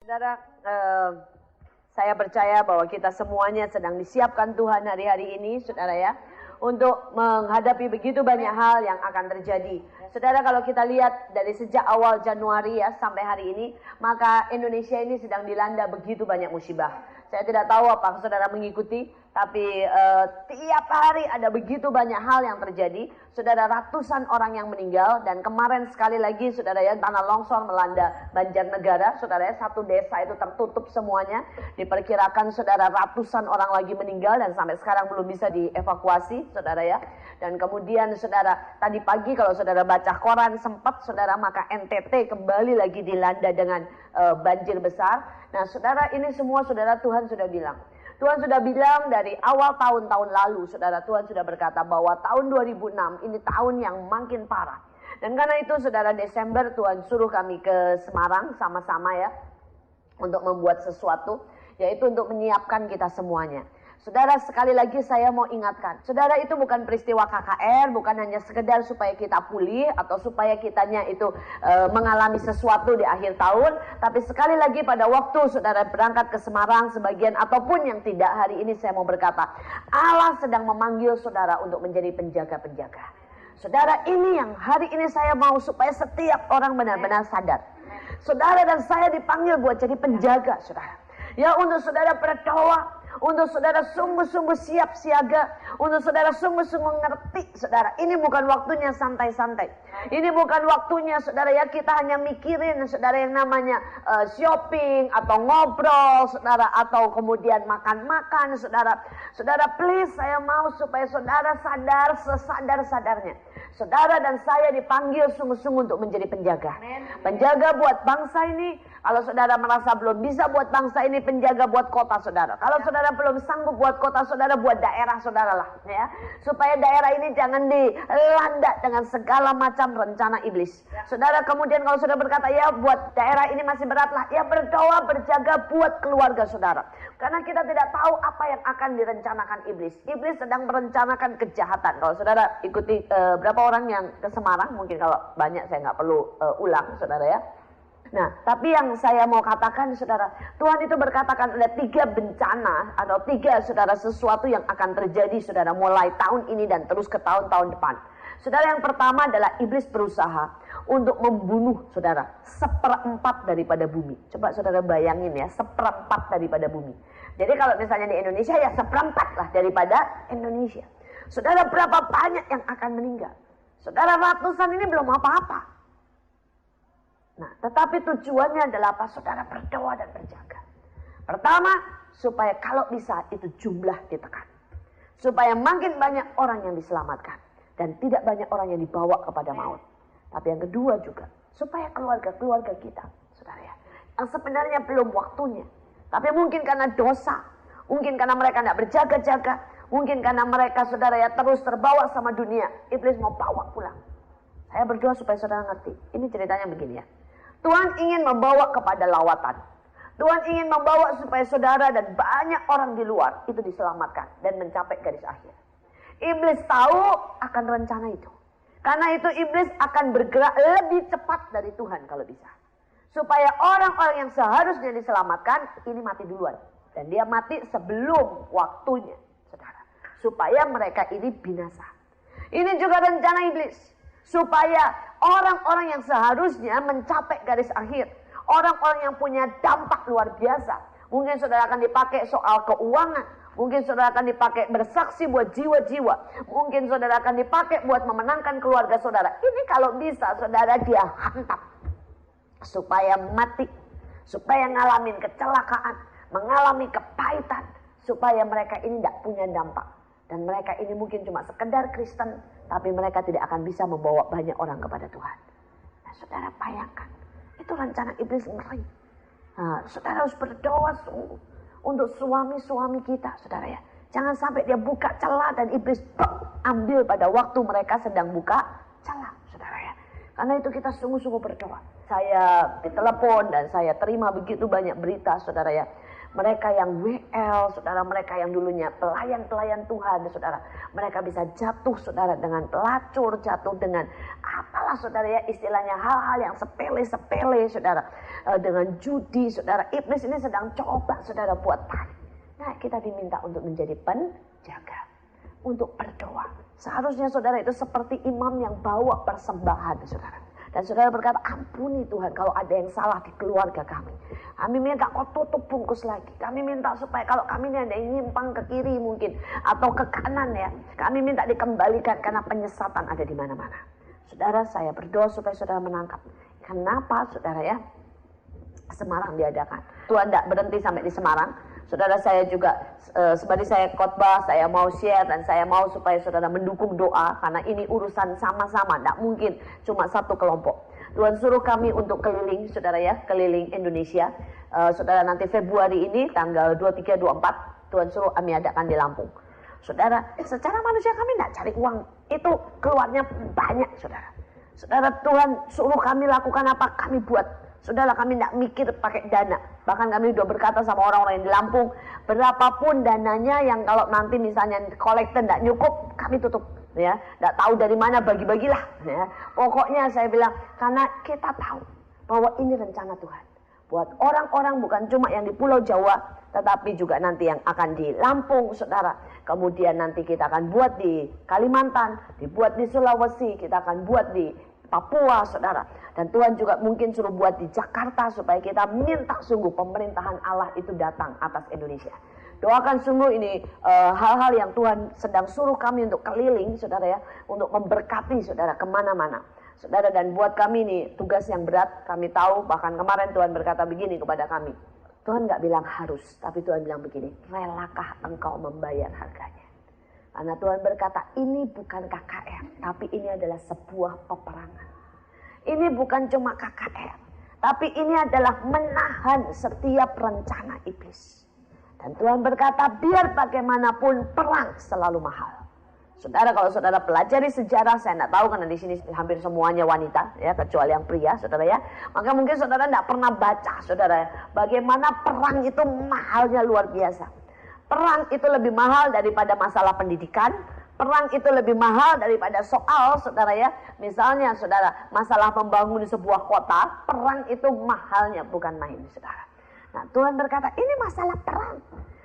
Saudara, saya percaya bahwa kita semuanya sedang disiapkan Tuhan hari-hari ini, saudara ya, untuk menghadapi begitu banyak hal yang akan terjadi. Saudara, kalau kita lihat dari sejak awal Januari ya sampai hari ini, maka Indonesia ini sedang dilanda begitu banyak musibah. Saya tidak tahu apa saudara mengikuti, tapi tiap hari ada begitu banyak hal yang terjadi. Saudara, ratusan orang yang meninggal, dan kemarin sekali lagi saudara ya, tanah longsor melanda Banjarnegara. Saudara ya, satu desa itu tertutup semuanya. Diperkirakan saudara ratusan orang lagi meninggal dan sampai sekarang belum bisa dievakuasi, saudara ya. Dan kemudian saudara, tadi pagi kalau saudara baca koran sempat saudara, maka NTT kembali lagi dilanda dengan banjir besar. Nah saudara, ini semua saudara Tuhan sudah bilang. Tuhan sudah bilang dari awal tahun-tahun lalu, saudara. Tuhan sudah berkata bahwa tahun 2006 ini tahun yang makin parah. Dan karena itu saudara, Desember Tuhan suruh kami ke Semarang sama-sama ya, untuk membuat sesuatu, yaitu untuk menyiapkan kita semuanya. Saudara, sekali lagi saya mau ingatkan, saudara, itu bukan peristiwa KKR, bukan hanya sekedar supaya kita pulih atau supaya kitanya itu mengalami sesuatu di akhir tahun. Tapi sekali lagi pada waktu saudara berangkat ke Semarang, sebagian ataupun yang tidak, hari ini saya mau berkata, Allah sedang memanggil saudara untuk menjadi penjaga-penjaga. Saudara, ini yang hari ini saya mau supaya setiap orang benar-benar sadar. Saudara dan saya dipanggil buat jadi penjaga, saudara. Ya, untuk saudara berdoa, untuk saudara sungguh-sungguh siap siaga, untuk saudara sungguh-sungguh ngerti, saudara. Ini bukan waktunya santai-santai. Ini bukan waktunya, saudara ya, kita hanya mikirin, saudara, yang namanya shopping atau ngobrol, saudara, atau kemudian makan-makan, saudara. Saudara, please, saya mau supaya saudara sadar sesadar-sadarnya. Saudara dan saya dipanggil sungguh-sungguh untuk menjadi penjaga. Penjaga buat bangsa ini. Kalau saudara merasa belum bisa buat bangsa ini, penjaga buat kota saudara. Kalau saudara belum sanggup buat kota saudara, buat daerah saudara lah ya. Supaya daerah ini jangan dilanda dengan segala macam rencana iblis. Saudara, kemudian kalau saudara berkata, ya buat daerah ini masih berat lah, ya berdoa, berjaga buat keluarga saudara. Karena kita tidak tahu apa yang akan direncanakan iblis. Iblis sedang merencanakan kejahatan. Kalau saudara ikuti berapa orang yang ke Semarang, mungkin kalau banyak saya nggak perlu ulang, saudara ya. Nah, tapi yang saya mau katakan, saudara, Tuhan itu berkatakan ada 3 bencana atau 3 saudara sesuatu yang akan terjadi, saudara, mulai tahun ini dan terus ke tahun-tahun depan. Saudara, yang pertama adalah iblis berusaha untuk membunuh saudara 1/4 daripada bumi. Coba saudara bayangin ya, 1/4 daripada bumi. Jadi kalau misalnya di Indonesia ya 1/4 lah daripada Indonesia. Saudara, berapa banyak yang akan meninggal? Saudara, ratusan ini belum apa-apa. Nah, tetapi tujuannya adalah apa? Saudara berdoa dan berjaga. Pertama, supaya kalau bisa itu jumlah ditekan. Supaya makin banyak orang yang diselamatkan. Dan tidak banyak orang yang dibawa kepada maut. Tapi yang kedua juga, supaya keluarga-keluarga kita, saudara ya, yang sebenarnya belum waktunya. Tapi mungkin karena dosa, mungkin karena mereka tidak berjaga-jaga, mungkin karena mereka, saudara ya, terus terbawa sama dunia, iblis mau bawa pulang. Saya berdoa supaya saudara ngerti. Ini ceritanya begini ya. Tuhan ingin membawa kepada lawatan. Tuhan ingin membawa supaya saudara dan banyak orang di luar itu diselamatkan dan mencapai garis akhir. Iblis tahu akan rencana itu. Karena itu iblis akan bergerak lebih cepat dari Tuhan kalau bisa. Supaya orang-orang yang seharusnya diselamatkan ini mati duluan. Dan dia mati sebelum waktunya, saudara. Supaya mereka ini binasa. Ini juga rencana iblis. Supaya orang-orang yang seharusnya mencapai garis akhir, orang-orang yang punya dampak luar biasa, mungkin saudara akan dipakai soal keuangan, mungkin saudara akan dipakai bersaksi buat jiwa-jiwa, mungkin saudara akan dipakai buat memenangkan keluarga saudara. Ini kalau bisa saudara dia hantam supaya mati, supaya ngalamin kecelakaan, mengalami kepahitan, supaya mereka ini tidak punya dampak. Dan mereka ini mungkin cuma sekedar Kristen, tapi mereka tidak akan bisa membawa banyak orang kepada Tuhan. Nah, saudara bayangkan, itu rencana iblis ngeri. Nah, saudara harus berdoa sungguh untuk suami-suami kita, saudara ya. Jangan sampai dia buka celah dan iblis ambil pada waktu mereka sedang buka celah, saudara ya. Karena itu kita sungguh-sungguh berdoa. Saya ditelepon dan saya terima begitu banyak berita, saudara ya, Mereka yang WL, saudara, mereka yang dulunya pelayan-pelayan Tuhan, saudara. Mereka bisa jatuh, saudara, dengan pelacur, jatuh dengan apalah, saudara ya, istilahnya hal-hal yang sepele-sepele, saudara. Dengan judi, saudara. Iblis ini sedang coba, saudara, buat tarik. Nah, kita diminta untuk menjadi penjaga, untuk berdoa. Seharusnya saudara itu seperti imam yang bawa persembahan, saudara. Dan saudara berkata, ampuni Tuhan kalau ada yang salah di keluarga kami. Kami minta kau tutup bungkus lagi. Kami minta supaya kalau kami ini ada yang nyimpang ke kiri mungkin, atau ke kanan ya, kami minta dikembalikan karena penyesatan ada di mana-mana. Saudara, saya berdoa supaya saudara menangkap. Kenapa saudara ya, Semarang diadakan. Tuhan tidak berhenti sampai di Semarang. Saudara, saya juga seperti saya khotbah, saya mau share dan saya mau supaya saudara mendukung doa karena ini urusan sama-sama, tidak mungkin cuma satu kelompok. Tuhan suruh kami untuk keliling, saudara ya, keliling Indonesia. Saudara, nanti Februari ini tanggal 23, 24 Tuhan suruh kami adakan di Lampung. Saudara, secara manusia kami tidak cari uang, itu keluarnya banyak, saudara. Saudara, Tuhan suruh kami lakukan apa, kami buat. Saudara, kami tidak mikir pakai dana. Bahkan kami sudah berkata sama orang-orang yang di Lampung, berapapun dananya yang kalau nanti misalnya kolektor tidak cukup, kami tutup. Ya, tidak tahu dari mana, bagi-bagilah. Ya. Pokoknya saya bilang, karena kita tahu bahwa ini rencana Tuhan. Buat orang-orang bukan cuma yang di Pulau Jawa, tetapi juga nanti yang akan di Lampung, saudara. Kemudian nanti kita akan buat di Kalimantan, dibuat di Sulawesi, kita akan buat di Papua, saudara. Dan Tuhan juga mungkin suruh buat di Jakarta supaya kita minta sungguh pemerintahan Allah itu datang atas Indonesia. Doakan sungguh ini hal-hal yang Tuhan sedang suruh kami untuk keliling, saudara ya, untuk memberkati saudara kemana-mana. Saudara, dan buat kami ini tugas yang berat, kami tahu, bahkan kemarin Tuhan berkata begini kepada kami. Tuhan gak bilang harus, tapi Tuhan bilang begini, relakah engkau membayar harganya? Karena Tuhan berkata, ini bukan KKR, tapi ini adalah sebuah peperangan. Ini bukan cuma KKR, tapi ini adalah menahan setiap rencana iblis. Dan Tuhan berkata, biar bagaimanapun perang selalu mahal. Saudara, kalau saudara pelajari sejarah, saya tidak tahu karena di sini hampir semuanya wanita, ya, kecuali yang pria, saudara ya. Maka mungkin saudara tidak pernah baca, saudara ya, bagaimana perang itu mahalnya luar biasa. Perang itu lebih mahal daripada masalah pendidikan. Perang itu lebih mahal daripada soal, saudara ya. Misalnya, saudara, masalah membangun sebuah kota, perang itu mahalnya bukan main, saudara. Nah, Tuhan berkata, ini masalah perang.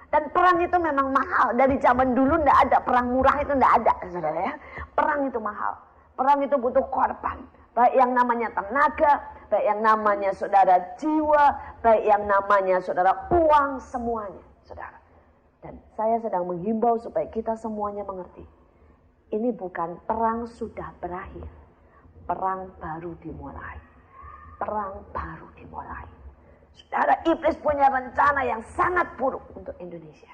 Dan perang itu memang mahal. Dari zaman dulu tidak ada, perang murah itu tidak ada, saudara ya. Perang itu mahal. Perang itu butuh korban. Baik yang namanya tenaga, baik yang namanya saudara jiwa, baik yang namanya saudara uang, semuanya, saudara. Dan saya sedang menghimbau supaya kita semuanya mengerti. Ini bukan perang sudah berakhir. Perang baru dimulai. Perang baru dimulai. Saudara, iblis punya rencana yang sangat buruk untuk Indonesia.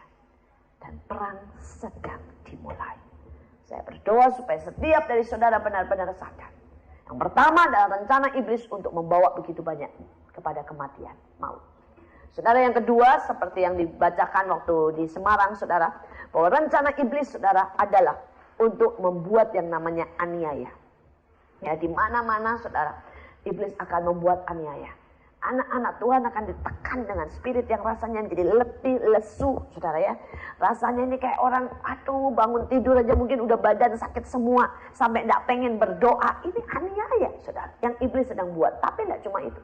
Dan perang sedang dimulai. Saya berdoa supaya setiap dari saudara benar-benar sadar. Yang pertama adalah rencana iblis untuk membawa begitu banyak kepada kematian, maut. Saudara, yang kedua, seperti yang dibacakan waktu di Semarang, saudara, bahwa rencana iblis, saudara, adalah untuk membuat yang namanya aniaya. Ya, di mana-mana, saudara, iblis akan membuat aniaya. Anak-anak Tuhan akan ditekan dengan spirit yang rasanya jadi letih, lesu, saudara ya. Rasanya ini kayak orang, aduh, bangun tidur aja mungkin udah badan sakit semua, sampai tidak pengen berdoa. Ini aniaya, saudara, yang iblis sedang buat. Tapi tidak cuma itu.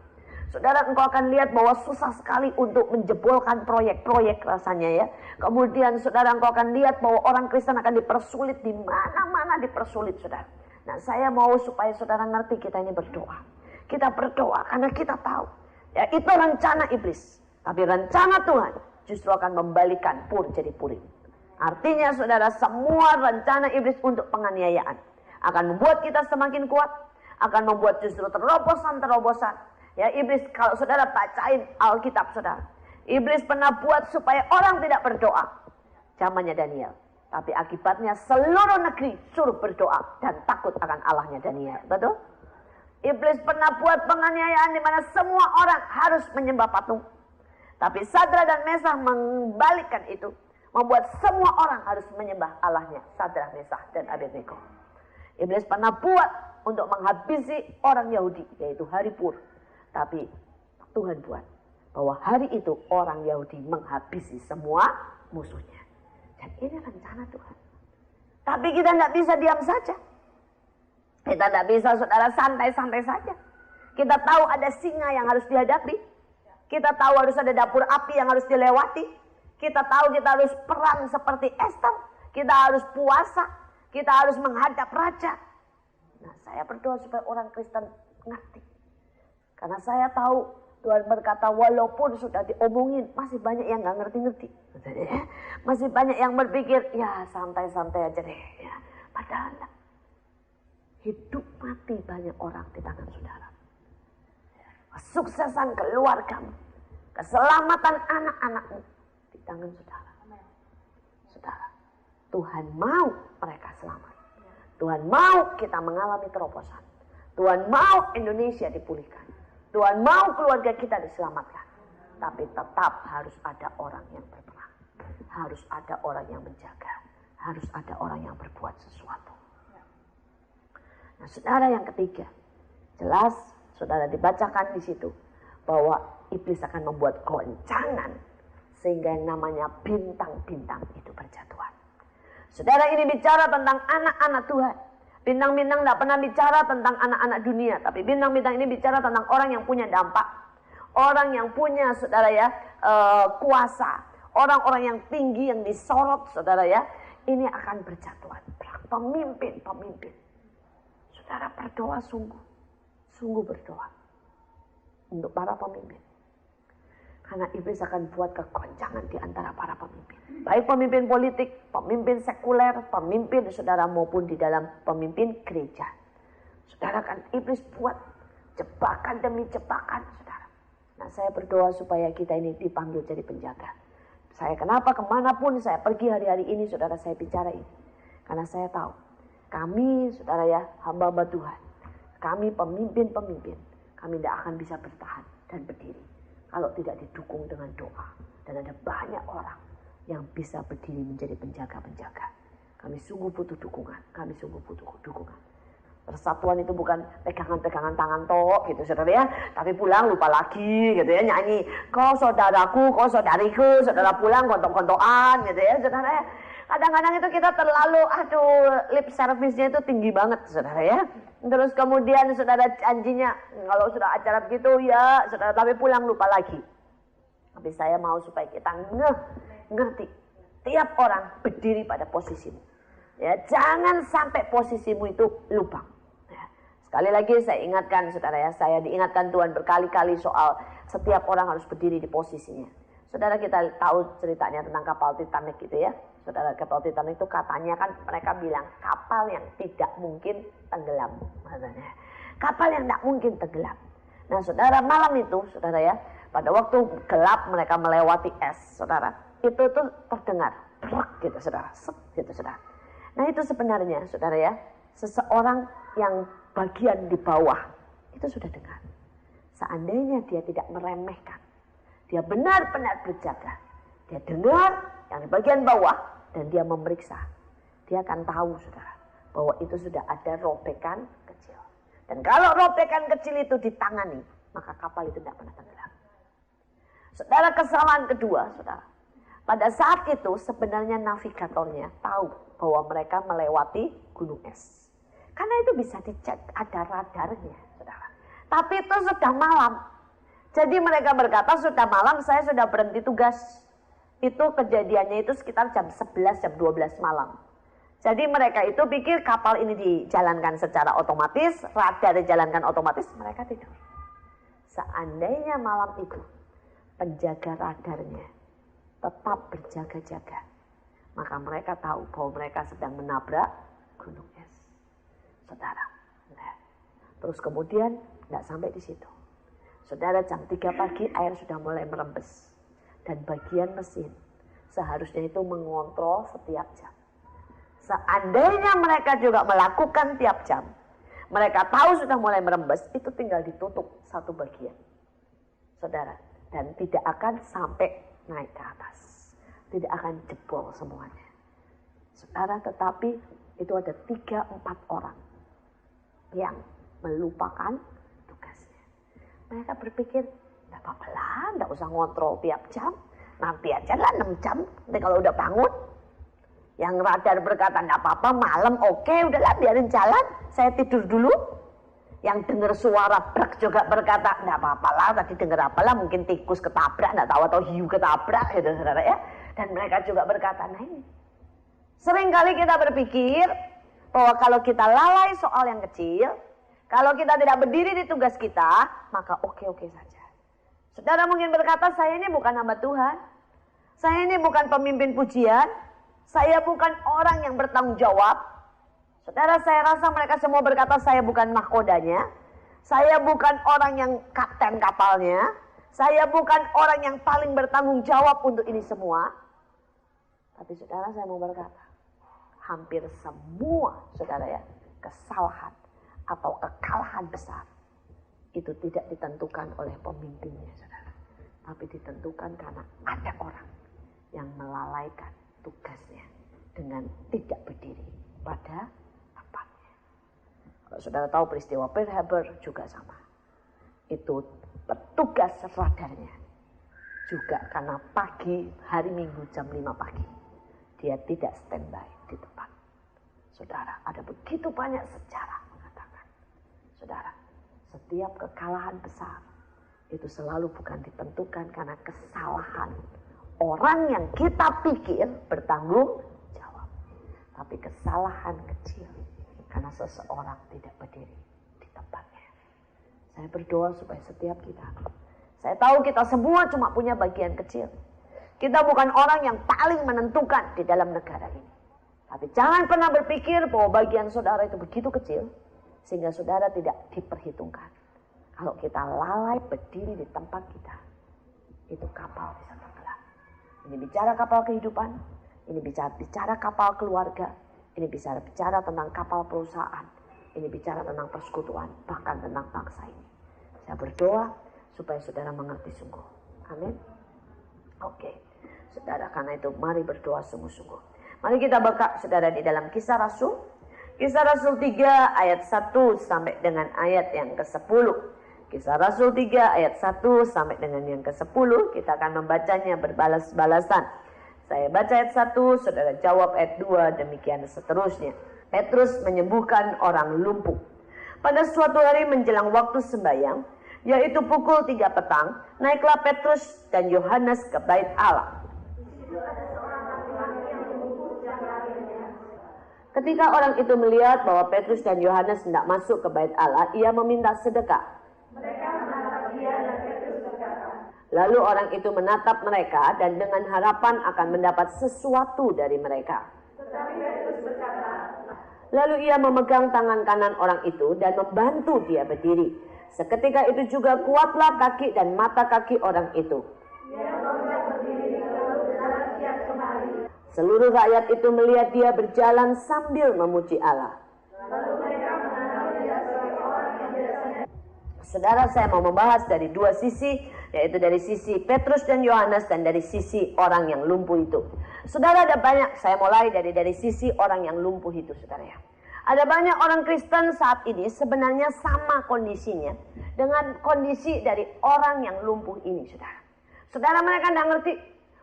Saudara, engkau akan lihat bahwa susah sekali untuk menjebolkan proyek-proyek rasanya ya. Kemudian saudara, engkau akan lihat bahwa orang Kristen akan dipersulit, di mana-mana dipersulit, saudara. Nah, saya mau supaya saudara ngerti, kita ini berdoa. Kita berdoa karena kita tahu. Ya, itu rencana iblis. Tapi rencana Tuhan justru akan membalikan pur jadi purim. Artinya saudara, semua rencana iblis untuk penganiayaan akan membuat kita semakin kuat. Akan membuat justru terobosan-terobosan. Ya, iblis, kalau saudara bacain Alkitab saudara, iblis pernah buat supaya orang tidak berdoa. Zamannya Daniel. Tapi akibatnya seluruh negeri suruh berdoa dan takut akan Allahnya Daniel. Betul? Iblis pernah buat penganiayaan di mana semua orang harus menyembah patung. Tapi Sadra dan Mesah membalikkan itu. Membuat semua orang harus menyembah Allahnya Sadra, Mesah, dan Abednego. Iblis pernah buat untuk menghabisi orang Yahudi, yaitu hari Pur. Tapi Tuhan buat bahwa hari itu orang Yahudi menghabisi semua musuhnya. Dan ini rencana Tuhan. Tapi kita tidak bisa diam saja. Kita tidak bisa saudara santai-santai saja. Kita tahu ada singa yang harus dihadapi. Kita tahu harus ada dapur api yang harus dilewati. Kita tahu kita harus perang seperti Esther. Kita harus puasa. Kita harus menghadap raja. Nah, saya berdoa supaya orang Kristen ngerti. Karena saya tahu Tuhan berkata walaupun sudah diomongin masih banyak yang gak ngerti-ngerti. Masih banyak yang berpikir ya santai-santai aja deh. Ya, padahal enggak. Hidup mati banyak orang di tangan saudara. Kesuksesan keluargamu, keselamatan anak-anakmu di tangan saudara. Saudara, Tuhan mau mereka selamat. Tuhan mau kita mengalami terobosan. Tuhan mau Indonesia dipulihkan. Tuhan mau keluarga kita diselamatkan. Tapi tetap harus ada orang yang berperang. Harus ada orang yang menjaga. Harus ada orang yang berbuat sesuatu. Nah, saudara, yang ketiga, jelas saudara dibacakan di situ bahwa iblis akan membuat goncangan sehingga yang namanya bintang-bintang itu berjatuhan. Saudara, ini bicara tentang anak-anak Tuhan. Bintang-bintang tidak pernah bicara tentang anak-anak dunia, tapi bintang-bintang ini bicara tentang orang yang punya dampak, orang yang punya saudara ya kuasa, orang-orang yang tinggi yang disorot saudara ya, ini akan berjatuhan. Pemimpin-pemimpin. Saudara berdoa sungguh berdoa untuk para pemimpin. Karena iblis akan buat kegoncangan di antara para pemimpin. Baik pemimpin politik, pemimpin sekuler, pemimpin saudara maupun di dalam pemimpin gereja. Saudara, kan iblis buat jebakan demi jebakan saudara. Nah, saya berdoa supaya kita ini dipanggil jadi penjaga. Saya kenapa kemanapun saya pergi hari-hari ini saudara saya bicara ini. Karena saya tahu kami saudara ya hamba-hamba Tuhan. Kami pemimpin-pemimpin. Kami tidak akan bisa bertahan dan berdiri kalau tidak didukung dengan doa. Dan ada banyak orang yang bisa berdiri menjadi penjaga-penjaga. Kami sungguh butuh dukungan. Kami sungguh butuh dukungan. Persatuan itu bukan pegangan-pegangan tangan tok gitu saudara ya. Tapi pulang lupa lagi gitu ya, nyanyi. Kau saudaraku, kau saudariku, saudara pulang gontok-gontokan gitu ya saudara ya. Kadang-kadang itu kita terlalu lip service-nya itu tinggi banget saudara ya. Terus kemudian saudara janjinya kalau sudah acara begitu ya saudara, tapi pulang lupa lagi. Tapi saya mau supaya kita ngerti. Tiap orang berdiri pada posisimu. Ya, jangan sampai posisimu itu lubang. Ya. Sekali lagi saya ingatkan saudara ya, saya diingatkan Tuhan berkali-kali soal setiap orang harus berdiri di posisinya. Saudara, kita tahu ceritanya tentang kapal Titanic gitu ya. Saudara, kapal Titanic itu katanya kan mereka bilang kapal yang tidak mungkin tenggelam. Kapal yang tidak mungkin tenggelam. Nah saudara, malam itu saudara ya, pada waktu gelap mereka melewati es saudara. Itu tuh terdengar gitu saudara, gitu saudara. Nah itu sebenarnya saudara ya, seseorang yang bagian di bawah itu sudah dengar. Seandainya dia tidak meremehkan, dia benar-benar berjaga, dia dengar yang di bagian bawah dan dia memeriksa, dia akan tahu saudara bahwa itu sudah ada robekan kecil. Dan kalau robekan kecil itu ditangani, maka kapal itu tidak pernah tenggelam. Saudara, kesalahan kedua saudara, pada saat itu sebenarnya navigatornya tahu bahwa mereka melewati gunung es. Karena itu bisa dicek, ada radarnya saudara. Tapi itu sudah malam. Jadi mereka berkata sudah malam, saya sudah berhenti tugas. Itu kejadiannya itu sekitar jam 11, jam 12 malam. Jadi mereka itu pikir kapal ini dijalankan secara otomatis, radar dijalankan otomatis, mereka tidur. Seandainya malam itu penjaga radarnya tetap berjaga-jaga, maka mereka tahu bahwa mereka sedang menabrak gunung es. Saudara, nah, terus kemudian nggak sampai di situ. Saudara, jam 3 pagi air sudah mulai merembes. Dan bagian mesin seharusnya itu mengontrol setiap jam. Seandainya mereka juga melakukan tiap jam, mereka tahu sudah mulai merembes, itu tinggal ditutup satu bagian. Saudara, dan tidak akan sampai naik ke atas. Tidak akan jebol semuanya. Saudara, tetapi itu ada 3-4 orang yang melupakan tugasnya. Mereka berpikir, tidak Gak apa-apa lah, gak usah ngontrol tiap jam. Nanti aja lah 6 jam, nanti kalau udah bangun. Yang radar berkata gak apa-apa, malam oke, udahlah biarin jalan, saya tidur dulu. Yang dengar suara brak juga berkata gak apa-apa lah, tadi dengar apalah, mungkin tikus ketabrak, gak tahu, atau hiu ketabrak gitu saudara ya. Dan mereka juga berkata, nah ini. Seringkali kita berpikir bahwa kalau kita lalai soal yang kecil, kalau kita tidak berdiri di tugas kita, maka oke-oke saja. Saudara mungkin berkata, saya ini bukan hamba Tuhan. Saya ini bukan pemimpin pujian. Saya bukan orang yang bertanggung jawab. Saudara, saya rasa mereka semua berkata, saya bukan mahkodanya. Saya bukan orang yang kapten kapalnya. Saya bukan orang yang paling bertanggung jawab untuk ini semua. Tapi saudara, saya mau berkata, hampir semua saudara ya, kesalahan atau kekalahan besar itu tidak ditentukan oleh pemimpinnya saudara, tapi ditentukan karena ada orang yang melalaikan tugasnya dengan tidak berdiri pada tempatnya. Kalau saudara tahu peristiwa Pearl Harbor juga sama, itu petugas radarnya juga karena pagi hari Minggu jam 5 pagi dia tidak standby di tempat. Saudara, ada begitu banyak sejarah mengatakan, saudara, setiap kekalahan besar itu selalu bukan ditentukan karena kesalahan orang yang kita pikir bertanggung jawab, tapi kesalahan kecil karena seseorang tidak berdiri di tempatnya. Saya berdoa supaya setiap kita, saya tahu kita semua cuma punya bagian kecil. Kita bukan orang yang paling menentukan di dalam negara ini. Tapi jangan pernah berpikir bahwa bagian saudara itu begitu kecil sehingga saudara tidak diperhitungkan. Kalau kita lalai berdiri di tempat kita, itu kapal bisa tenggelam. Ini bicara kapal kehidupan, ini bicara kapal keluarga, ini bicara tentang kapal perusahaan, ini bicara tentang persekutuan, bahkan tentang bangsa ini. Saya berdoa supaya saudara mengerti sungguh. Amin. Oke, saudara, karena itu mari berdoa sungguh-sungguh. Mari kita buka saudara di dalam Kisah Rasul. Kisah Rasul 3 ayat 1 sampai dengan ayat yang ke-10. Kisah Rasul 3 ayat 1 sampai dengan yang ke-10. Kita akan membacanya berbalas-balasan. Saya baca ayat 1, saudara jawab ayat 2, demikian seterusnya. Petrus menyembuhkan orang lumpuh. Pada suatu hari menjelang waktu sembahyang, yaitu pukul 3 petang, naiklah Petrus dan Yohanes ke bait Allah. Ketika orang itu melihat bahwa Petrus dan Yohanes hendak masuk ke bait Allah, ia meminta sedekah. Mereka menatap dia dan Petrus berkata. Lalu orang itu menatap mereka dan dengan harapan akan mendapat sesuatu dari mereka. Tetapi Petrus berkata. Lalu ia memegang tangan kanan orang itu dan membantu dia berdiri. Seketika itu juga kuatlah kaki dan mata kaki orang itu. Dia melonjak berdiri lalu berjalan kiat kemari. Seluruh rakyat itu melihat dia berjalan sambil memuji Allah. Lalu mereka mengenal dia sebagai orang yang biasanya. Saudara, saya mau membahas dari dua sisi, yaitu dari sisi Petrus dan Yohanes dan dari sisi orang yang lumpuh itu. Saudara, ada banyak, saya mulai dari sisi orang yang lumpuh itu, saudara ya. Ada banyak orang Kristen saat ini sebenarnya sama kondisinya dengan kondisi dari orang yang lumpuh ini, saudara. Saudara, mereka tidak ngerti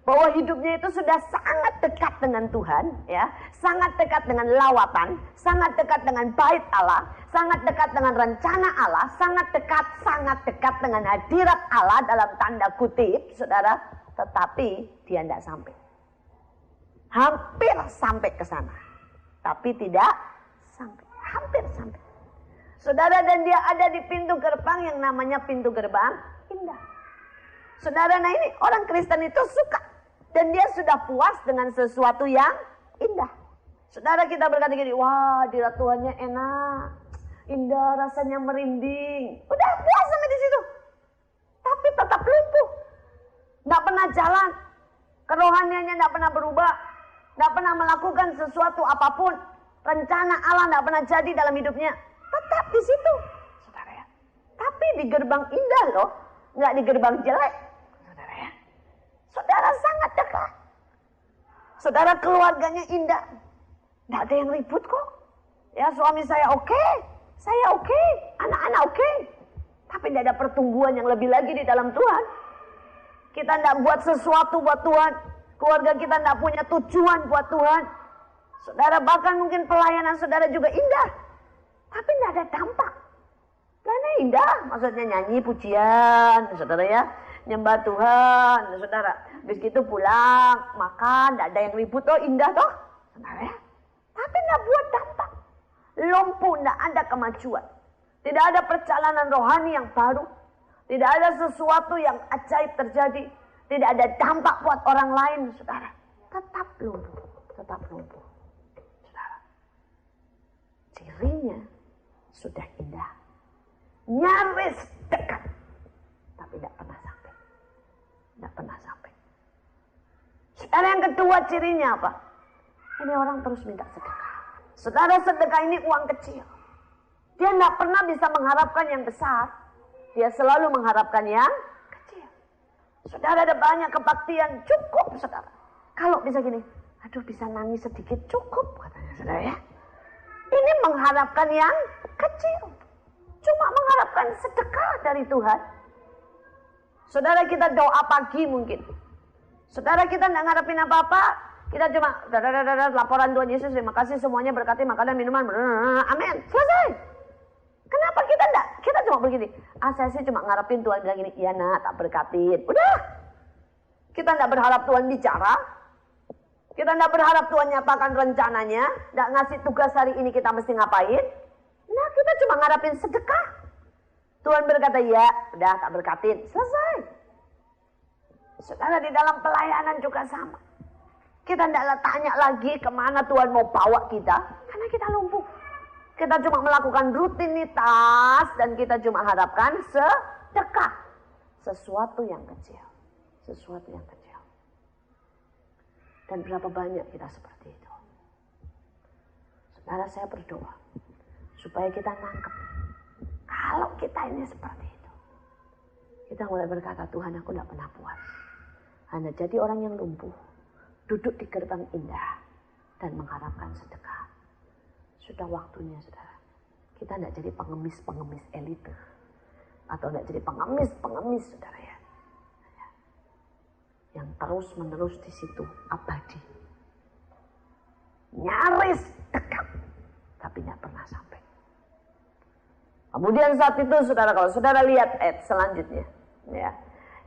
bahwa hidupnya itu sudah sangat dekat dengan Tuhan, ya, sangat dekat dengan lawatan, sangat dekat dengan bait Allah, sangat dekat dengan rencana Allah, sangat dekat dengan hadirat Allah dalam tanda kutip, saudara, tetapi dia tidak sampai. Hampir sampai ke sana, tapi tidak sampai, hampir sampai. Saudara, dan dia ada di pintu gerbang yang namanya pintu gerbang indah. Saudara, nah ini orang Kristen itu suka. Dan dia sudah puas dengan sesuatu yang indah. Saudara, kita berkata gini, wah hadirat Tuhannya enak, indah, rasanya merinding. Udah puas sampai di situ. Tapi tetap lumpuh. Nggak pernah jalan. Kerohaniannya nggak pernah berubah. Nggak pernah melakukan sesuatu apapun. Rencana Allah nggak pernah jadi dalam hidupnya. Tetap di situ. Saudara ya. Tapi di gerbang indah loh. Nggak di gerbang jelek. Saudara sangat dekat. Saudara, keluarganya indah. Tidak ada yang ribut kok. Ya, suami saya oke. Saya oke. Anak-anak oke. tapi tidak ada pertumbuhan yang lebih lagi di dalam Tuhan. Kita tidak buat sesuatu buat Tuhan. Keluarga kita tidak punya tujuan buat Tuhan. Saudara, bahkan mungkin pelayanan saudara juga indah, tapi tidak ada dampak. Karena indah, maksudnya nyanyi pujian, saudara ya, nyembah Tuhan, saudara. Habis itu pulang, makan, tidak ada yang ribut, oh indah toh, saudara ya. Tapi tidak buat dampak. Lumpuh, tidak ada kemajuan. Tidak ada perjalanan rohani yang baru. Tidak ada sesuatu yang ajaib terjadi. Tidak ada dampak buat orang lain, saudara. Tetap lumpuh, tetap lumpuh. Saudara, cirinya sudah indah. Nyaris dekat, tapi tidak pernah sampai. Tidak pernah sampai. Saudara, yang kedua cirinya apa? Ini orang terus minta sedekah. Saudara, sedekah ini uang kecil. Dia tidak pernah bisa mengharapkan yang besar. Dia selalu mengharapkan yang kecil. Saudara, ada banyak kebaktian, cukup saudara. Kalau bisa gini, aduh bisa nangis sedikit, cukup katanya saudara ya. Ini mengharapkan yang kecil. Cuma mengharapkan sedekah dari Tuhan. Saudara, kita doa pagi mungkin. Saudara, kita tidak ngarepin apa-apa. Kita cuma laporan Tuhan Yesus, terima kasih semuanya berkati makanan, minuman. Amin. Selesai. Kenapa kita enggak? Kita cuma begini. Saya sih cuma ngarepin Tuhan bilang gini, iya nak tak berkatin. Udah. Kita enggak berharap Tuhan bicara. Kita enggak berharap Tuhan nyatakan rencananya. Enggak ngasih tugas hari ini kita mesti ngapain. Nah, kita cuma ngarepin sedekah. Tuhan berkata, ya udah tak berkatin. Selesai. Saudara, di dalam pelayanan juga sama. Kita enggak tanya lagi kemana Tuhan mau bawa kita. Karena kita lumpuh. Kita cuma melakukan rutinitas dan kita cuma harapkan sedekah. Sesuatu yang kecil. Sesuatu yang kecil. Dan berapa banyak kita seperti itu. Saudara, saya berdoa. Supaya kita nangkep. Kalau kita ini seperti itu. Kita mulai berkata, Tuhan aku tidak pernah puas. Hanya jadi orang yang lumpuh. Duduk di gerbang indah. Dan mengharapkan sedekah. Sudah waktunya saudara. Kita tidak jadi pengemis-pengemis elite. Atau tidak jadi pengemis-pengemis saudara ya. Yang terus menerus di situ abadi. Nyaris dekat. Tapi tidak pernah sampai. Kemudian saat itu saudara, kalau saudara lihat ayat selanjutnya. Ya,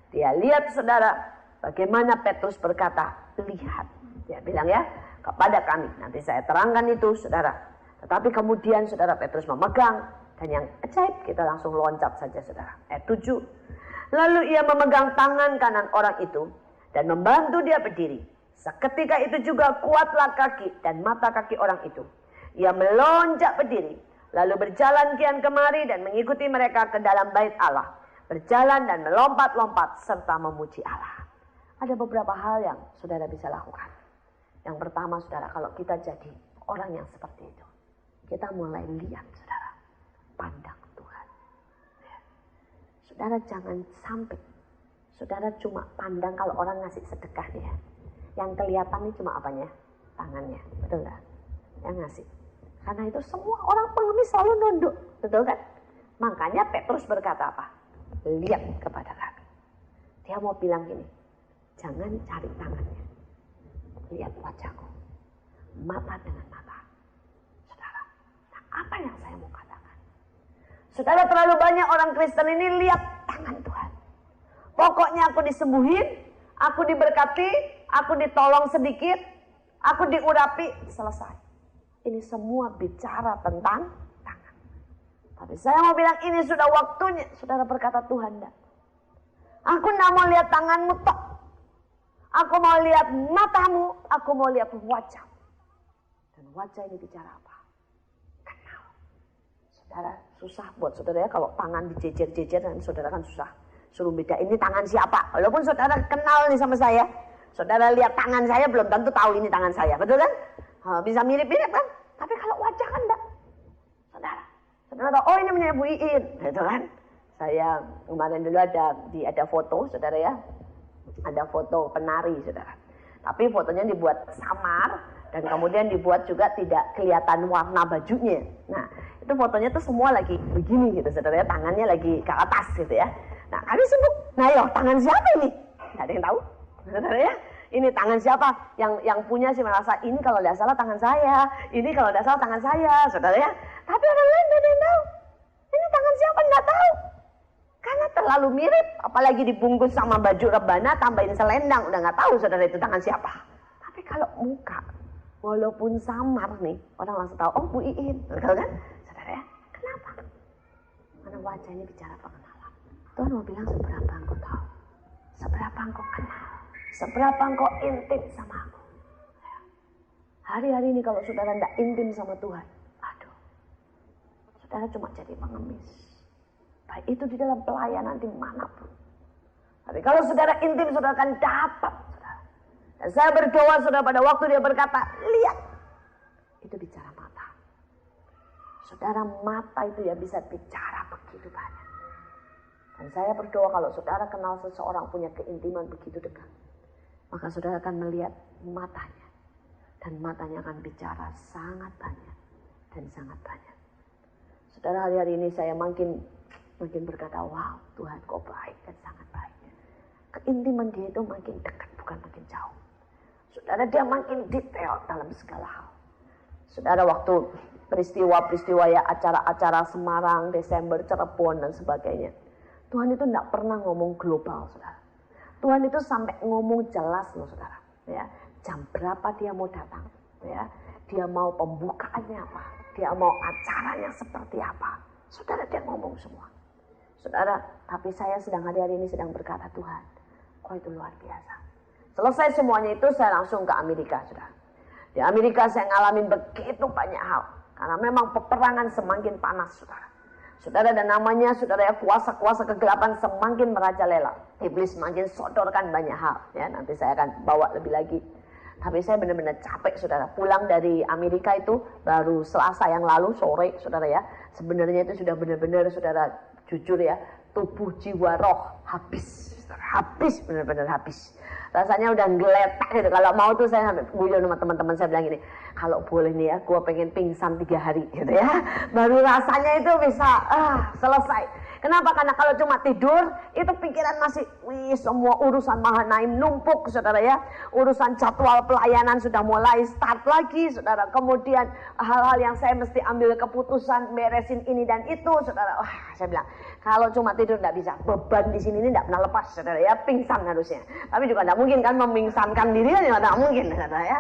dia lihat saudara. Bagaimana Petrus berkata. Lihat. Dia bilang ya. Kepada kami. Nanti saya terangkan itu saudara. Tetapi kemudian saudara Petrus memegang. Dan yang ajaib kita langsung loncat saja saudara. Ayat 7. Lalu ia memegang tangan kanan orang itu. Dan membantu dia berdiri. Seketika itu juga kuatlah kaki dan mata kaki orang itu. Ia melonjak berdiri. Lalu berjalan kian kemari dan mengikuti mereka ke dalam bait Allah. Berjalan dan melompat-lompat serta memuji Allah. Ada beberapa hal yang saudara bisa lakukan. Yang pertama saudara, kalau kita jadi orang yang seperti itu. Kita mulai lihat saudara, pandang Tuhan. Ya. Saudara jangan sampai, saudara cuma pandang kalau orang ngasih sedekah ya. Yang kelihatan ini cuma apanya? Tangannya, betul gak? Yang ngasih. Karena itu semua orang pengemis selalu nunduk, betul kan? Makanya Petrus berkata apa? Lihat kepada kami. Dia mau bilang gini, jangan cari tangannya. Lihat wajahku, mata dengan mata. Apa yang saya mau katakan? Saudara, terlalu banyak orang Kristen ini lihat tangan Tuhan. Pokoknya aku disembuhin, aku diberkati, aku ditolong sedikit, aku diurapi, selesai. Ini semua bicara tentang tangan. Tapi saya mau bilang ini sudah waktunya. Saudara berkata, Tuhan enggak. Aku enggak mau lihat tanganmu tok. Aku mau lihat matamu, aku mau lihat wajah. Dan wajah ini bicara apa? Saudara, susah buat saudara ya kalau tangan dijejer-jejer dan saudara kan susah. Suruh beda ini tangan siapa. Walaupun saudara kenal nih sama saya. Saudara lihat tangan saya belum tentu tahu ini tangan saya. Betul kan? Bisa mirip-mirip kan? Tapi kalau wajah kan enggak. Saudara tahu, oh ini punya Bu Iin. Gitu kan? Saya kemarin dulu ada foto saudara ya. Ada foto penari saudara. Tapi fotonya dibuat samar. Dan kemudian dibuat juga tidak kelihatan warna bajunya. Nah, Itu fotonya tuh semua lagi begini gitu saudara ya, tangannya lagi ke atas gitu ya. Nah kami sibuk, nah yo tangan siapa ini? Nggak ada yang tahu saudara ya. Ini tangan siapa? Yang punya sih merasa ini kalau tidak salah tangan saya, ini kalau tidak salah tangan saya saudara ya. Tapi orang lain nggak ada yang tahu. Ini tangan siapa nggak tahu. Karena terlalu mirip, apalagi dibungkus sama baju rebana, tambahin selendang, udah nggak tahu saudara itu tangan siapa. Tapi kalau muka, walaupun samar nih, orang langsung tahu, oh Bu Iin, betul kan? Saudara ya, kenapa? Karena wajah ini bicara pengenalan. Tuhan mau bilang seberapa engkau tahu, seberapa engkau kenal, seberapa engkau intim sama aku. Hari-hari ini kalau saudara tidak intim sama Tuhan, aduh, saudara cuma jadi pengemis. Baik itu di dalam pelayanan dimanapun. Tapi kalau saudara intim, saudara akan dapat. Saudara. Dan saya berdoa saudara pada waktu dia berkata, lihat. Itu bicara mata. Saudara mata itu ya bisa bicara begitu banyak. Dan saya berdoa kalau saudara kenal seseorang punya keintiman begitu dekat. Maka saudara akan melihat matanya. Dan matanya akan bicara sangat banyak. Dan sangat banyak. Saudara hari-hari ini saya makin berkata, wow Tuhan kau baik dan sangat baik. Keintiman dia itu makin dekat bukan makin jauh. Saudara dia makin detail dalam segala hal. Saudara waktu peristiwa-peristiwa ya acara-acara Semarang, Desember, Cirebon dan sebagainya. Tuhan itu tidak pernah ngomong global saudara. Tuhan itu sampai ngomong jelas loh saudara. Ya, jam berapa dia mau datang. Ya, dia mau pembukaannya apa. Dia mau acaranya seperti apa. Saudara dia ngomong semua. Saudara, tapi saya sedang hari-hari ini sedang berkata, Tuhan, kau itu luar biasa. Selesai semuanya itu saya langsung ke Amerika, saudara. Di Amerika saya ngalamin begitu banyak hal. Karena memang peperangan semakin panas, saudara. Saudara, dan namanya, saudara ya, kuasa-kuasa kegelapan semakin merajalela. Iblis semakin sodorkan banyak hal. Ya, nanti saya akan bawa lebih lagi. Tapi saya benar-benar capek, saudara. Pulang dari Amerika itu baru Selasa yang lalu, sore, saudara ya. Sebenarnya itu sudah benar-benar, saudara, jujur ya, tubuh jiwa roh habis, benar-benar habis. Rasanya udah ngeletak gitu. Kalau mau tuh saya sampai guyon sama teman-teman saya bilang gini, kalau boleh nih ya, gue pengen pingsan 3 hari gitu ya. Baru rasanya itu bisa selesai. Kenapa? Karena kalau cuma tidur, itu pikiran masih, semua urusan Mahanaim numpuk, saudara ya. Urusan jadwal pelayanan sudah mulai start lagi, saudara. Kemudian hal-hal yang saya mesti ambil keputusan, beresin ini dan itu, saudara. Saya bilang, kalau cuma tidur tidak bisa. Beban di sini ini tidak pernah lepas, saudara ya. Pingsan harusnya. Tapi juga tidak mungkin kan memingsankan diri, juga tidak mungkin, saudara ya.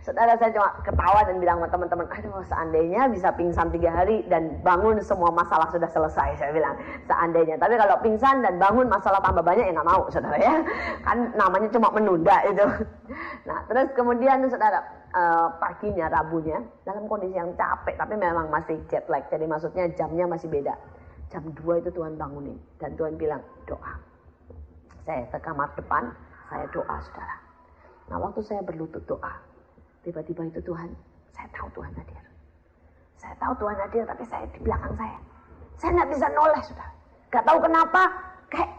Saudara, saya cuma ketawa dan bilang sama teman-teman, aduh seandainya bisa pingsan 3 hari dan bangun semua masalah sudah selesai, saya bilang. Seandainya, tapi kalau pingsan dan bangun masalah tambah banyak ya nggak mau, saudara ya. Kan namanya cuma menunda itu. Nah, terus kemudian saudara, paginya, Rabunya, dalam kondisi yang capek, tapi memang masih jet lag. Jadi maksudnya jamnya masih beda. Jam 2 itu Tuhan bangunin dan Tuhan bilang doa. Saya ke kamar depan, saya doa, saudara. Nah, waktu saya berlutut doa, tiba-tiba itu Tuhan, saya tahu Tuhan hadir. Saya tahu Tuhan hadir, tapi saya di belakang saya. Saya nggak bisa noleh, sudah. Gak tahu kenapa, kayak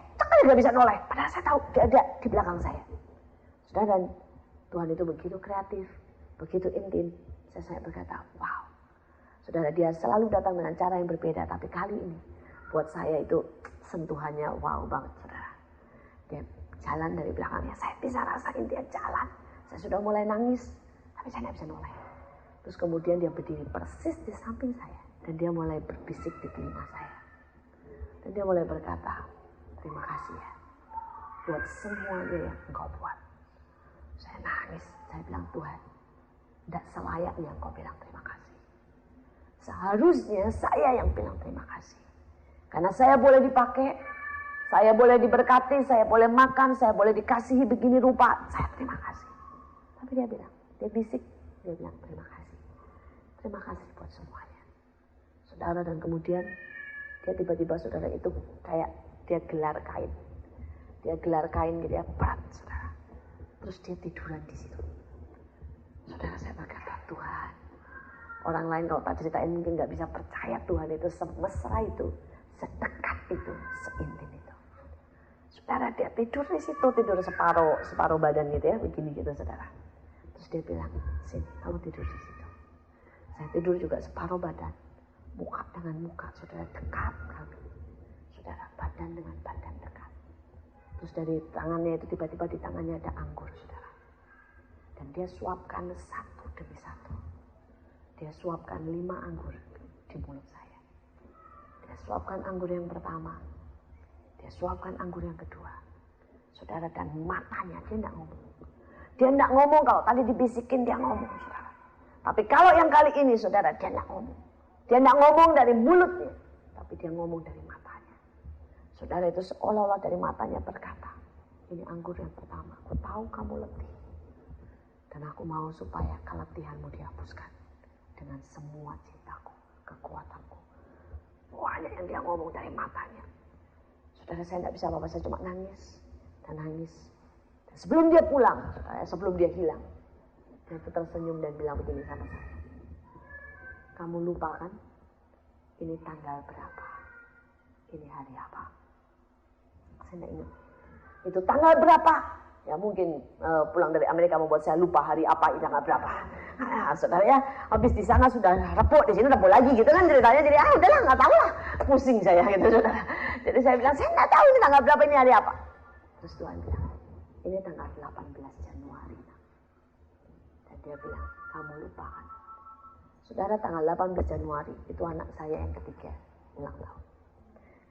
nggak bisa noleh. Padahal saya tahu dia ada di belakang saya. Sudah, dan Tuhan itu begitu kreatif, begitu intim. Saya berkata, wow. Saudara, dia selalu datang dengan cara yang berbeda. Tapi kali ini, buat saya itu sentuhannya wow banget, saudara. Dia jalan dari belakangnya. Saya bisa rasain dia jalan. Saya sudah mulai nangis, tapi saya nggak bisa noleh. Terus kemudian dia berdiri persis di samping saya. Dan dia mulai berbisik di telinga saya. Dan dia mulai berkata, terima kasih ya. Buat semuanya yang engkau buat. Saya nangis. Saya bilang, Tuhan, tidak selayaknya engkau bilang terima kasih. Seharusnya saya yang bilang terima kasih. Karena saya boleh dipakai, saya boleh diberkati, saya boleh makan, saya boleh dikasihi begini rupa. Saya terima kasih. Tapi dia bilang, dia bisik, dia bilang terima kasih. Terima kasih buat semuanya. Saudara, dan kemudian dia tiba-tiba, saudara, itu kayak dia gelar kain. Dia gelar kain gitu ya, berat, saudara. Terus dia tiduran di situ. Saudara, saya berkata, Tuhan. Orang lain kalau tak ceritain mungkin gak bisa percaya Tuhan itu semesra itu, sedekat itu, seintim itu. Saudara, dia tidur di situ, tidur separuh badan gitu ya, begini gitu, saudara. Terus dia bilang, sini, kamu tidur di situ. Saya tidur juga separuh badan. Muka dengan muka, saudara, dekat kami. Saudara, badan dengan badan dekat. Terus dari tangannya itu tiba-tiba di tangannya ada anggur, saudara. Dan dia suapkan satu demi satu. Dia suapkan 5 anggur di mulut saya. Dia suapkan anggur yang pertama. Dia suapkan anggur yang kedua. Saudara, dan matanya dia tidak ngomong. Dia tidak ngomong, kalau tadi dibisikin dia ngomong, saudara. Tapi kalau yang kali ini, saudara, dia tidak ngomong. Dia tidak ngomong dari mulutnya, tapi dia ngomong dari matanya. Saudara, itu seolah-olah dari matanya berkata, ini anggur yang pertama, aku tahu kamu letih. Dan aku mau supaya keletihanmu dihapuskan dengan semua cintaku, kekuatanku. Banyak yang dia ngomong dari matanya. Saudara, saya tidak bisa apa-apa, saya cuma nangis dan nangis. Dan sebelum dia pulang, saudara, sebelum dia hilang, dia tersenyum dan bilang begini sama saya. Kamu lupa kan? Ini tanggal berapa? Ini hari apa? Saya tidak ingat. Itu tanggal berapa? Ya mungkin pulang dari Amerika membuat saya lupa hari apa, ini tanggal berapa. Nah, saudara ya, habis di sana sudah repot, di sini repot lagi gitu kan ceritanya. Jadi udahlah, nggak tahu lah, pusing saya gitu, saudara. Jadi saya bilang, saya nggak tahu ini tanggal berapa, ini hari apa. Terus Tuhan bilang, ini tanggal 18 Januari. Dan dia bilang, kamu lupa kan? Saudara, tanggal 18 Januari itu anak saya yang ketiga ulang tahun.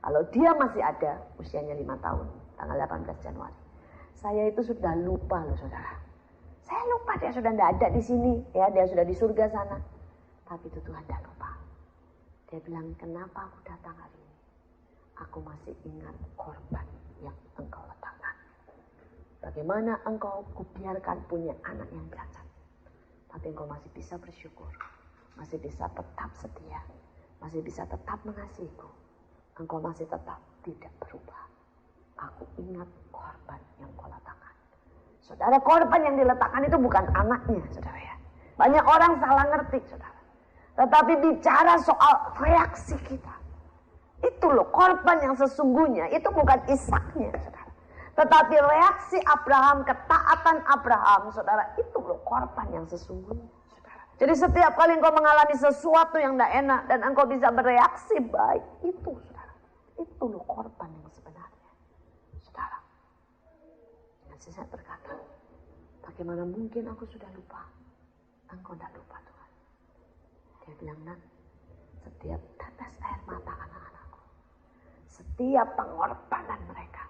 Kalau dia masih ada, usianya 5 tahun, tanggal 18 Januari. Saya itu sudah lupa loh, saudara. Saya lupa dia sudah tidak ada di sini, ya dia sudah di surga sana. Tapi itu Tuhan tidak lupa. Dia bilang, kenapa aku datang hari ini? Aku masih ingat korban yang engkau letakkan. Bagaimana engkau kubiarkan punya anak yang cacat. Tapi engkau masih bisa bersyukur. Masih bisa tetap setia. Masih bisa tetap mengasihiku. Engkau masih tetap tidak berubah. Aku ingat korban yang kau letakkan. Saudara, korban yang diletakkan itu bukan anaknya, saudara ya. Banyak orang salah ngerti, saudara. Tetapi bicara soal reaksi kita. Itu loh korban yang sesungguhnya. Itu bukan Ishaknya, saudara. Tetapi reaksi Abraham, ketaatan Abraham, saudara. Itu loh korban yang sesungguhnya, saudara. Jadi setiap kali engkau mengalami sesuatu yang tidak enak dan engkau bisa bereaksi baik, itu saudara. Itu loh korban yang sebenarnya, saudara. Dan saya berkata, bagaimana mungkin aku sudah lupa? Engkau tidak lupa Tuhan. Dia bilang, nak, setiap tetes air mata anak-anakku, setiap pengorbanan mereka,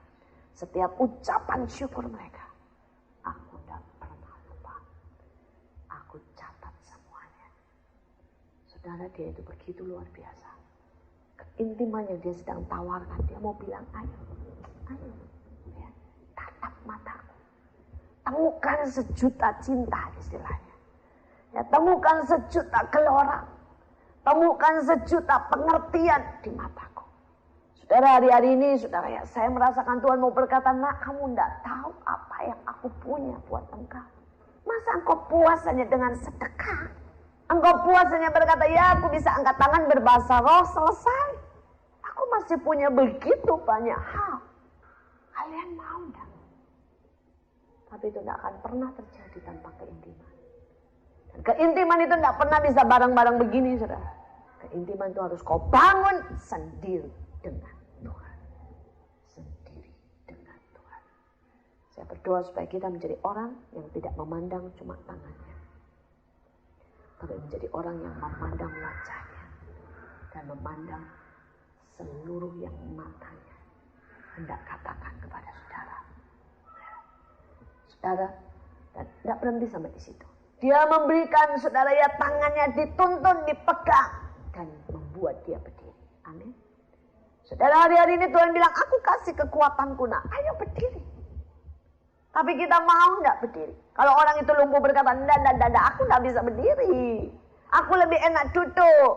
setiap ucapan syukur mereka, aku tidak pernah lupa. Aku catat semuanya. Saudara, dia itu begitu luar biasa. Keintiman yang dia sedang tawarkan, dia mau bilang, ayo, ya, tatap mataku. Temukan sejuta cinta istilahnya. Ya, temukan sejuta gelora. Temukan sejuta pengertian di mataku. Saudara, hari-hari ini, saudara ya, saya merasakan Tuhan mau berkata, nak, kamu tidak tahu apa yang aku punya buat engkau. Masa engkau puas hanya dengan sedekah? Engkau puas hanya berkata, ya aku bisa angkat tangan berbahasa roh, selesai. Aku masih punya begitu banyak hal. Kalian mau enggak? Tapi itu tidak akan pernah terjadi tanpa keintiman. Dan keintiman itu tidak pernah bisa bareng-bareng begini, saudara. Keintiman itu harus kau bangun sendiri dengan Tuhan. Sendiri dengan Tuhan. Saya berdoa supaya kita menjadi orang yang tidak memandang cuma tangannya. Tapi menjadi orang yang memandang wajahnya. Dan memandang seluruh yang matanya hendak katakan kepada saudara. Saudara, dan tidak berhenti sampai di situ. Dia memberikan saudara ya tangannya dituntun, dipegang dan membuat dia berdiri. Amin. Saudara, hari-hari ini Tuhan bilang, aku kasih kekuatanku, nak, ayo berdiri. Tapi kita mau enggak berdiri? Kalau orang itu lumpuh berkata, enggak, aku enggak bisa berdiri. Aku lebih enak duduk.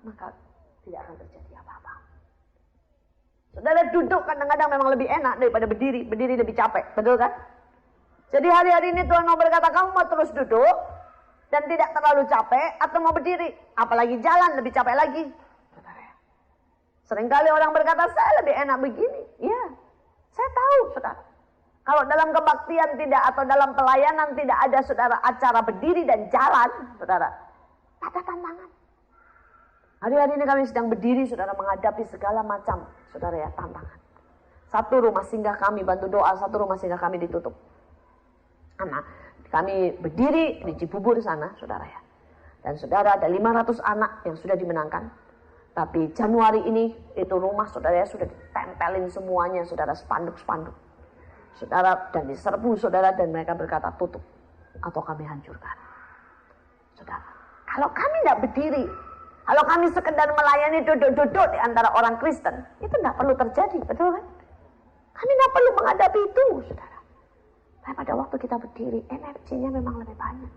Maka tidak akan terjadi apa-apa. Saudara, duduk kadang-kadang memang lebih enak daripada berdiri. Berdiri lebih capek, betul kan? Jadi hari-hari ini Tuhan mau berkata, kamu mau terus duduk dan tidak terlalu capek atau mau berdiri? Apalagi jalan lebih capek lagi. Seringkali orang berkata, saya lebih enak begini. Iya, saya tahu saudara. Kalau dalam kebaktian tidak atau dalam pelayanan tidak ada saudara acara berdiri dan jalan, saudara, ada tantangan. Hari-hari ini kami sedang berdiri, saudara, menghadapi segala macam, saudara ya, tantangan. Satu rumah singgah kami, bantu doa, satu rumah singgah kami ditutup. Anak, kami berdiri di Cibubur sana, saudara ya. Dan saudara, ada 500 anak yang sudah dimenangkan. Tapi Januari ini, itu rumah saudara ya, sudah ditempelin semuanya, saudara, spanduk-spanduk. Saudara, dan diserbu saudara, dan mereka berkata tutup, atau kami hancurkan. Saudara, kalau kami tidak berdiri, kalau kami sekedar melayani duduk-duduk di antara orang Kristen, itu tidak perlu terjadi, betul kan? Kami tidak perlu menghadapi itu, saudara. Tapi pada waktu kita berdiri, energinya memang lebih banyak.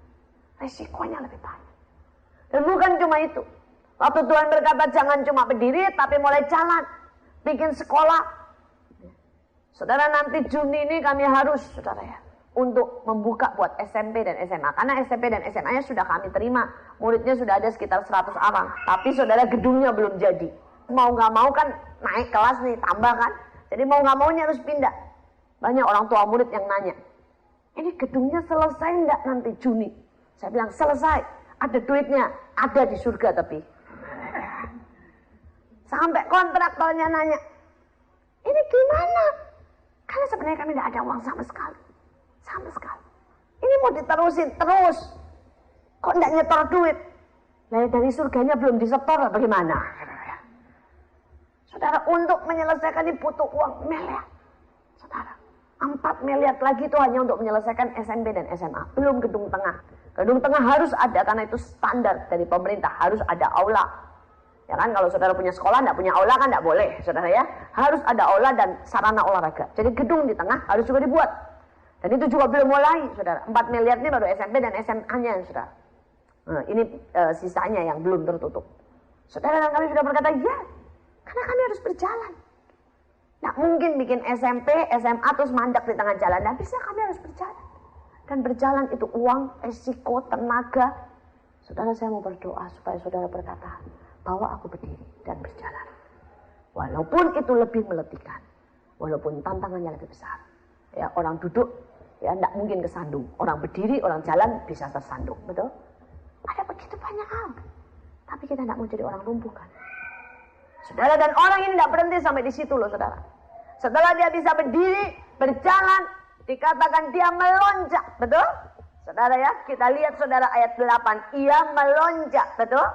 Resikonya lebih banyak. Dan bukan cuma itu. Waktu Tuhan berkata jangan cuma berdiri, tapi mulai jalan. Bikin sekolah. Saudara, nanti Juni ini kami harus, saudara ya, untuk membuka buat SMP dan SMA. Karena SMP dan SMA-nya sudah kami terima. Muridnya sudah ada sekitar 100 orang. Tapi saudara, gedungnya belum jadi. Mau gak mau kan naik kelas nih, tambah kan. Jadi mau gak maunya harus pindah. Banyak orang tua murid yang nanya, ini gedungnya selesai enggak nanti Juni? Saya bilang selesai. Ada duitnya, ada di surga tapi. Sampai kontraktornya nanya, ini gimana? Karena sebenarnya kami tidak ada uang sama sekali. Sama sekali. Ini mau diterusin terus. Kok tidak nyetor duit? Nah, dari surganya belum disetor, bagaimana? Saudara, untuk menyelesaikan ini butuh uang miliar. Saudara, 4 miliar lagi itu hanya untuk menyelesaikan SMP dan SMA. Belum gedung tengah. Gedung tengah harus ada karena itu standar dari pemerintah. Harus ada aula. Ya kan, kalau saudara punya sekolah, tidak punya aula kan tidak boleh, saudara ya. Harus ada aula dan sarana olahraga. Jadi gedung di tengah harus juga dibuat. Dan itu juga belum mulai, saudara. 4 miliar ini baru SMP dan SMA-nya, saudara. Nah, ini sisanya yang belum tertutup. Saudara, dan kami sudah berkata, ya, karena kami harus berjalan. Nggak mungkin bikin SMP, SMA terus mandek di tengah jalan. Nggak bisa, kami harus berjalan. Dan berjalan itu uang, resiko, tenaga. Saudara, saya mau berdoa supaya saudara berkata, bahwa aku berdiri dan berjalan. Walaupun itu lebih meletihkan. Walaupun tantangannya lebih besar. Ya, orang duduk, ya tidak mungkin kesandung. Orang berdiri, orang jalan bisa tersandung, betul? Ada begitu banyak hal. Tapi kita tidak mau jadi orang lumpuh kan. Saudara, dan orang ini tidak berhenti sampai di situ loh, saudara. Setelah dia bisa berdiri, berjalan, dikatakan dia melonjak, betul? Saudara ya, kita lihat saudara ayat 8, ia melonjak, betul?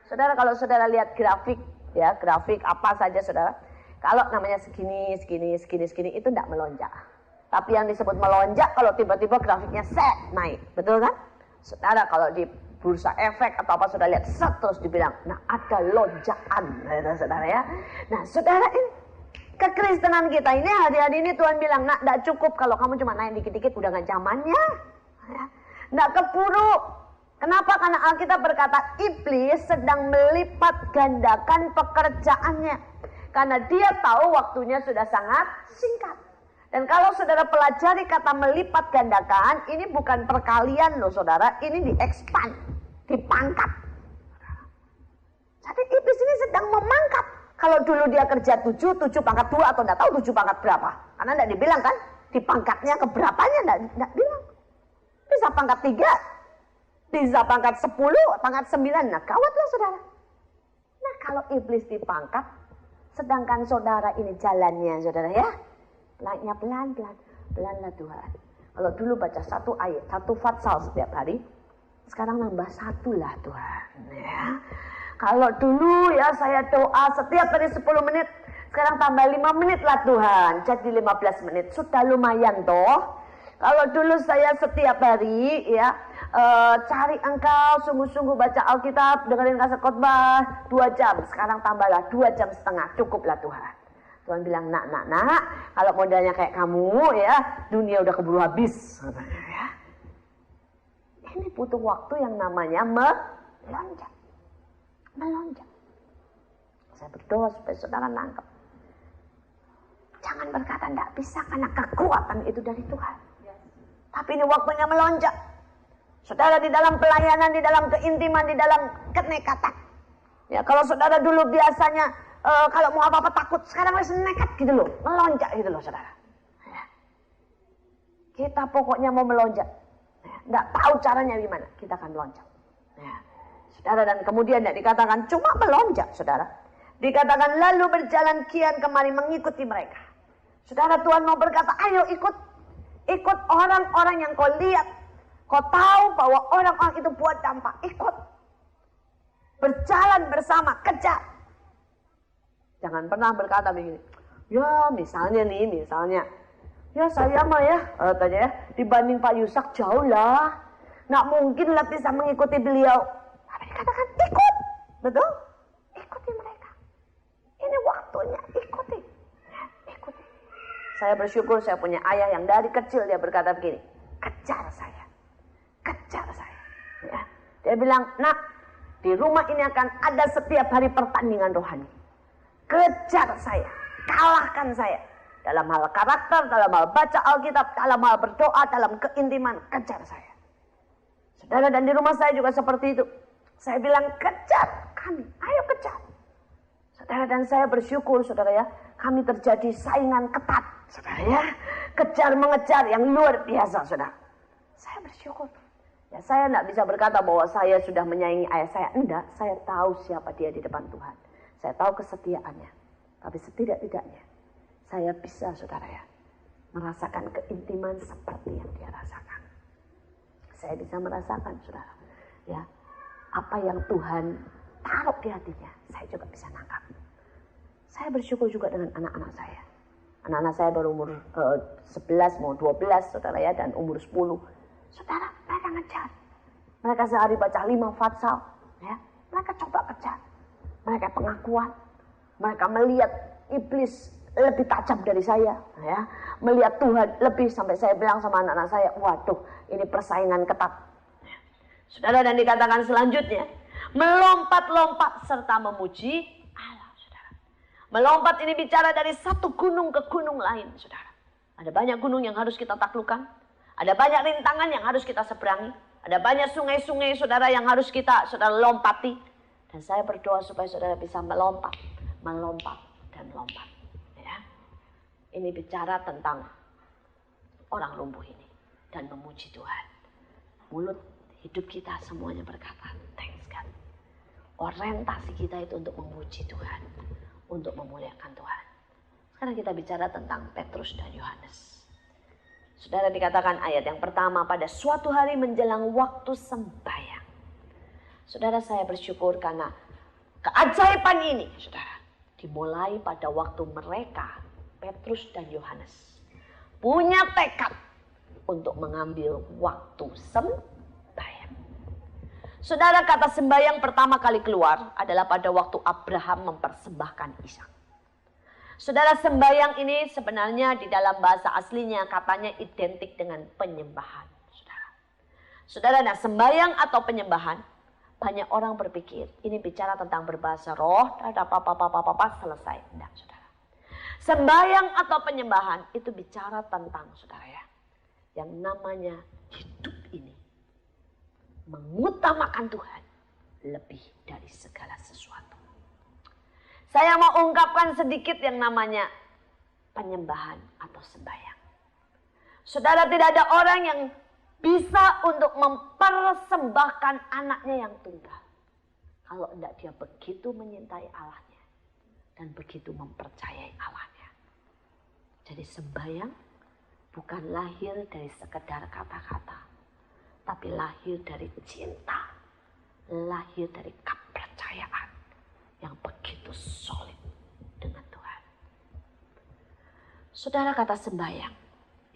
Saudara, kalau saudara lihat grafik, ya grafik apa saja saudara, kalau namanya segini, itu tidak melonjak. Tapi yang disebut melonjak kalau tiba-tiba grafiknya set naik, betul kan? Saudara, kalau di bursa efek atau apa saudara lihat set terus dibilang, nah ada lonjakan, saudara ya. Nah saudara, ini kekristenan kita ini hari-hari ini Tuhan bilang, nak tidak cukup kalau kamu cuma naik dikit-dikit udah gak zamannya, tidak keburu. Kenapa? Karena Alkitab berkata iblis sedang melipat gandakan pekerjaannya. Karena dia tahu waktunya sudah sangat singkat. Dan kalau saudara pelajari kata melipat gandakan, ini bukan perkalian loh saudara, ini di-expand, dipangkat. Jadi iblis ini sedang memangkat. Kalau dulu dia kerja 7 pangkat 2 atau tidak tahu 7 pangkat berapa. Karena tidak dibilang kan, dipangkatnya keberapanya tidak bilang. Bisa pangkat 3. Bisa pangkat 10, pangkat 9, nah gawatlah saudara. Nah kalau iblis dipangkat, sedangkan saudara ini jalannya saudara ya, naiknya pelan-pelan, pelanlah Tuhan. Kalau dulu baca 1 ayat, 1 fatsal setiap hari, sekarang nambah 1 lah Tuhan. Ya. Kalau dulu ya saya doa setiap hari 10 menit, sekarang tambah 5 menit lah Tuhan, jadi 15 menit, sudah lumayan toh. Kalau dulu saya setiap hari ya cari engkau sungguh-sungguh baca Alkitab, dengerin kaset khotbah 2 jam, sekarang tambahlah 2 jam setengah, cukuplah Tuhan. Tuhan bilang, nak, kalau modalnya kayak kamu ya, dunia udah keburu habis. Ya. Ini butuh waktu yang namanya melonjak. Melonjak. Saya berdoa supaya saudara nangkep. Jangan berkata tidak bisa karena kekuatan itu dari Tuhan. Tapi ini waktunya melonjak. Saudara, di dalam pelayanan, di dalam keintiman, di dalam kenekatan. Ya, kalau saudara dulu biasanya kalau mau apa-apa takut, sekarang harus nekat gitu loh, melonjak gitu loh saudara. Ya. Kita pokoknya mau melonjak. Ya. Nggak tahu caranya gimana, kita akan melonjak. Ya. Saudara, dan kemudian tidak dikatakan cuma melonjak, saudara. Dikatakan lalu berjalan kian kemari mengikuti mereka. Saudara, Tuhan mau berkata, ayo ikut. Ikut orang-orang yang kau lihat. Kau tahu bahwa orang-orang itu buat dampak. Ikut. Berjalan bersama, kejar. Jangan pernah berkata begini. Ya misalnya nih, ya saya mah ya, tanya ya, dibanding Pak Yusak jauh lah. Nggak mungkin lah bisa mengikuti beliau. Tapi dikatakan ikut. Betul? Ikuti mereka. Ini waktunya, ikuti. Ikuti. Saya bersyukur saya punya ayah yang dari kecil dia berkata begini. Kejar saya. Kejar saya. Ya. Dia bilang, nak, di rumah ini akan ada setiap hari pertandingan rohani. Kejar saya. Kalahkan saya. Dalam hal karakter, dalam hal baca Alkitab, dalam hal berdoa, dalam keintiman, kejar saya. Saudara, dan di rumah saya juga seperti itu. Saya bilang, kejar kami, ayo kejar. Saudara, dan saya bersyukur, saudara ya, kami terjadi saingan ketat, saudara ya. Kejar mengejar yang luar biasa, saudara. Saya bersyukur. Ya, saya tidak bisa berkata bahwa saya sudah menyaingi ayah saya. Enggak, saya tahu siapa dia di depan Tuhan. Saya tahu kesetiaannya. Tapi setidak-tidaknya, saya bisa, saudara ya, merasakan keintiman seperti yang dia rasakan. Saya bisa merasakan, saudara, ya, apa yang Tuhan taruh di hatinya, saya juga bisa nangkap. Saya bersyukur juga dengan anak-anak saya. Anak-anak saya baru umur 11, mau 12, saudara ya, dan umur 10. Saudara, mereka ngejar. Mereka sehari baca 5 fatsal, ya. Mereka coba kejar. Mereka pengakuan. Mereka melihat iblis lebih tajam dari saya, ya. Melihat Tuhan lebih, sampai saya bilang sama anak-anak saya, waduh, ini persaingan ketat. Saudara, dan dikatakan selanjutnya, melompat-lompat serta memuji Allah, saudara. Melompat ini bicara dari satu gunung ke gunung lain, saudara. Ada banyak gunung yang harus kita taklukkan. Ada banyak rintangan yang harus kita seberangi. Ada banyak sungai-sungai, saudara, yang harus kita, saudara, lompati. Dan saya berdoa supaya saudara bisa melompat, melompat, dan lompat. Ya. Ini bicara tentang orang lumpuh ini dan memuji Tuhan. Mulut, hidup kita semuanya berkata, thanks God. Orientasi kita itu untuk memuji Tuhan, untuk memuliakan Tuhan. Sekarang kita bicara tentang Petrus dan Yohanes. Saudara, dikatakan ayat yang pertama, pada suatu hari menjelang waktu sembahyang. Saudara, saya bersyukur karena keajaiban ini, saudara, dimulai pada waktu mereka, Petrus dan Yohanes, punya tekad untuk mengambil waktu sembahyang. Saudara, kata sembahyang pertama kali keluar adalah pada waktu Abraham mempersembahkan Ishak. Saudara, sembahyang ini sebenarnya di dalam bahasa aslinya katanya identik dengan penyembahan. Saudara, nah, sembahyang atau penyembahan, banyak orang berpikir ini bicara tentang berbahasa roh, ada apa-apa selesai. Tidak, saudara. Sembahyang atau penyembahan itu bicara tentang, saudara ya, yang namanya hidup ini mengutamakan Tuhan lebih dari segala sesuatu. Saya mau ungkapkan sedikit yang namanya penyembahan atau sembahyang. Saudara, tidak ada orang yang bisa untuk mempersembahkan anaknya yang tunggal kalau tidak dia begitu menyintai Allahnya dan begitu mempercayai Allahnya. Jadi sembahyang bukan lahir dari sekedar kata-kata, tapi lahir dari cinta, lahir dari kepercayaan yang begitu solid dengan Tuhan. Saudara, kata sembahyang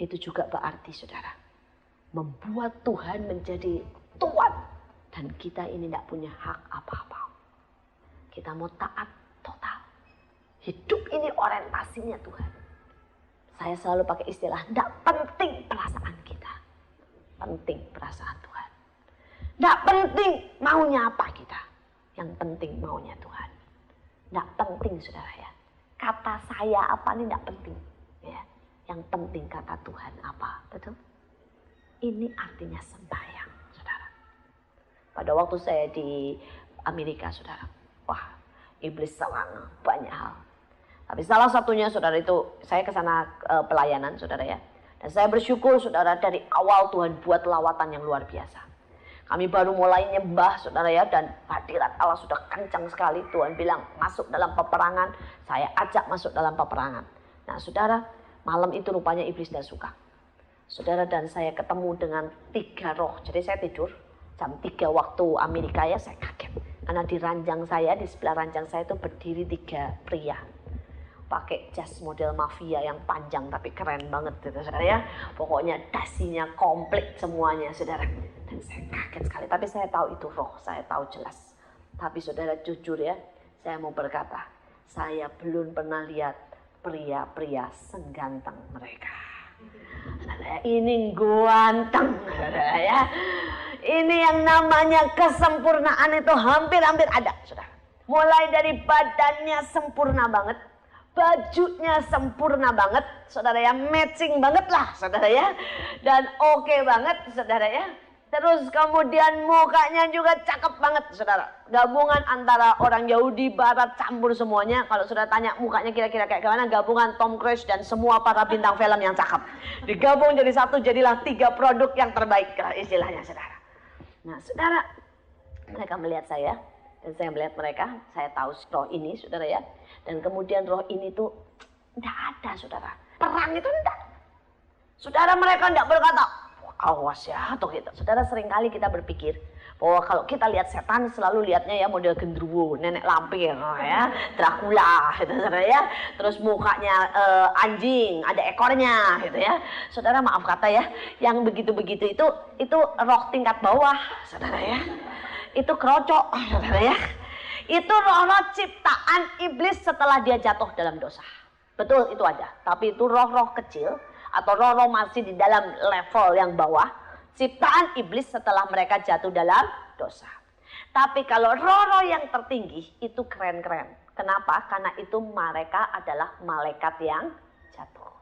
itu juga berarti, saudara, membuat Tuhan menjadi Tuhan dan kita ini tidak punya hak apa-apa. Kita mau taat total. Hidup ini orientasinya Tuhan. Saya selalu pakai istilah, tidak penting perasaan kita, penting perasaan Tuhan. Tidak penting maunya apa kita, yang penting maunya Tuhan. Tidak penting, saudara ya, kata saya apa ini tidak penting ya. Yang penting kata Tuhan apa, betul? Ini artinya sembahyang, saudara. Pada waktu saya di Amerika, saudara, wah, iblis serang banyak hal. Tapi salah satunya, saudara, itu saya ke sana pelayanan, saudara ya. Dan saya bersyukur, saudara, dari awal Tuhan buat lawatan yang luar biasa. Kami baru mulai nyembah saudara ya, dan hadirat Allah sudah kencang sekali. Tuhan bilang masuk dalam peperangan, saya ajak masuk dalam peperangan. Nah saudara, malam itu rupanya iblis tidak suka. Saudara, dan saya ketemu dengan 3 roh. Jadi saya tidur jam 3 waktu Amerika ya, saya kaget. Karena di ranjang saya, di sebelah ranjang saya itu berdiri 3 pria. Pakai jas model mafia yang panjang tapi keren banget gitu saudara ya. Pokoknya dasinya komplit semuanya saudara. Dan saya kaget sekali, tapi saya tahu itu roh, saya tahu jelas. Tapi saudara jujur ya, saya mau berkata, saya belum pernah lihat pria-pria seganteng mereka. Saudara, ini ganteng saudara ya. Ini yang namanya kesempurnaan itu hampir-hampir ada saudara. Mulai dari badannya sempurna banget, bajunya sempurna banget, saudara ya, matching banget lah, saudara ya, dan oke banget, saudara ya. Terus kemudian mukanya juga cakep banget, saudara. Gabungan antara orang Yahudi Barat campur semuanya. Kalau sudah tanya mukanya kira-kira kayak gimana, gabungan Tom Cruise dan semua para bintang film yang cakep. Digabung jadi satu, jadilah 3 produk yang terbaik, istilahnya, saudara. Nah, saudara, mereka melihat saya dan saya melihat mereka. Saya tahu roh ini, saudara ya. Dan kemudian roh ini tuh tidak ada, saudara. Perang itu tidak. Saudara, mereka tidak berkata, awas ya, atau gitu. Saudara, seringkali kita berpikir bahwa kalau kita lihat setan selalu lihatnya ya model gendruwo, nenek lampir, ya, Dracula, gitu, saudara ya. Terus mukanya anjing, ada ekornya, gitu ya. Saudara, maaf kata ya, yang begitu-begitu itu roh tingkat bawah, saudara ya. Itu kerocok, saudara ya. Itu roh-roh ciptaan iblis setelah dia jatuh dalam dosa. Betul, itu ada. Tapi itu roh-roh kecil atau roh-roh masih di dalam level yang bawah, ciptaan iblis setelah mereka jatuh dalam dosa. Tapi kalau roh-roh yang tertinggi itu keren-keren. Kenapa? Karena itu mereka adalah malaikat yang jatuh.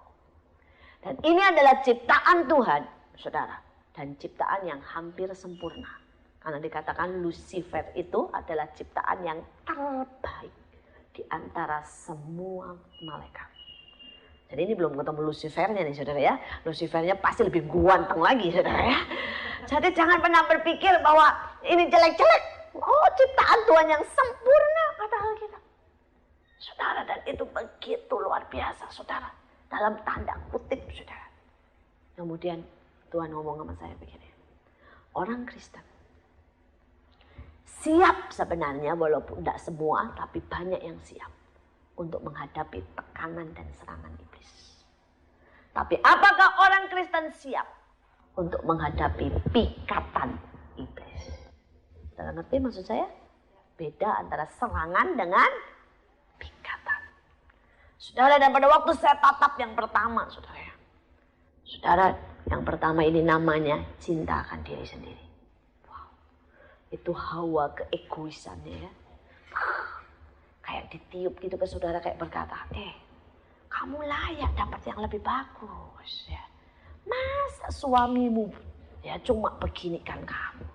Dan ini adalah ciptaan Tuhan, saudara. Dan ciptaan yang hampir sempurna. Karena dikatakan Lucifer itu adalah ciptaan yang terbaik di antara semua malaikat. Jadi ini belum ketemu Lucifernya nih saudara ya. Lucifernya pasti lebih ganteng lagi saudara ya. Jadi jangan pernah berpikir bahwa ini jelek-jelek. Oh, ciptaan Tuhan yang sempurna kata Alkitab. Saudara, dan itu begitu luar biasa saudara. Dalam tanda kutip saudara. Kemudian Tuhan ngomong sama saya begini. Orang Kristen siap sebenarnya, walaupun tidak semua, tapi banyak yang siap untuk menghadapi tekanan dan serangan iblis. Tapi apakah orang Kristen siap untuk menghadapi pikatan iblis? Saudara ngerti maksud saya? Beda antara serangan dengan pikatan. Saudara, dan pada waktu saya tatap yang pertama, saudara ya. Saudara, yang pertama ini namanya cinta akan diri sendiri. Wow. Itu hawa keegoisannya ya. Kayak ditiup gitu ke saudara, kayak berkata, kamu layak dapat yang lebih bagus ya. Masa suamimu ya cuma beginikan kamu?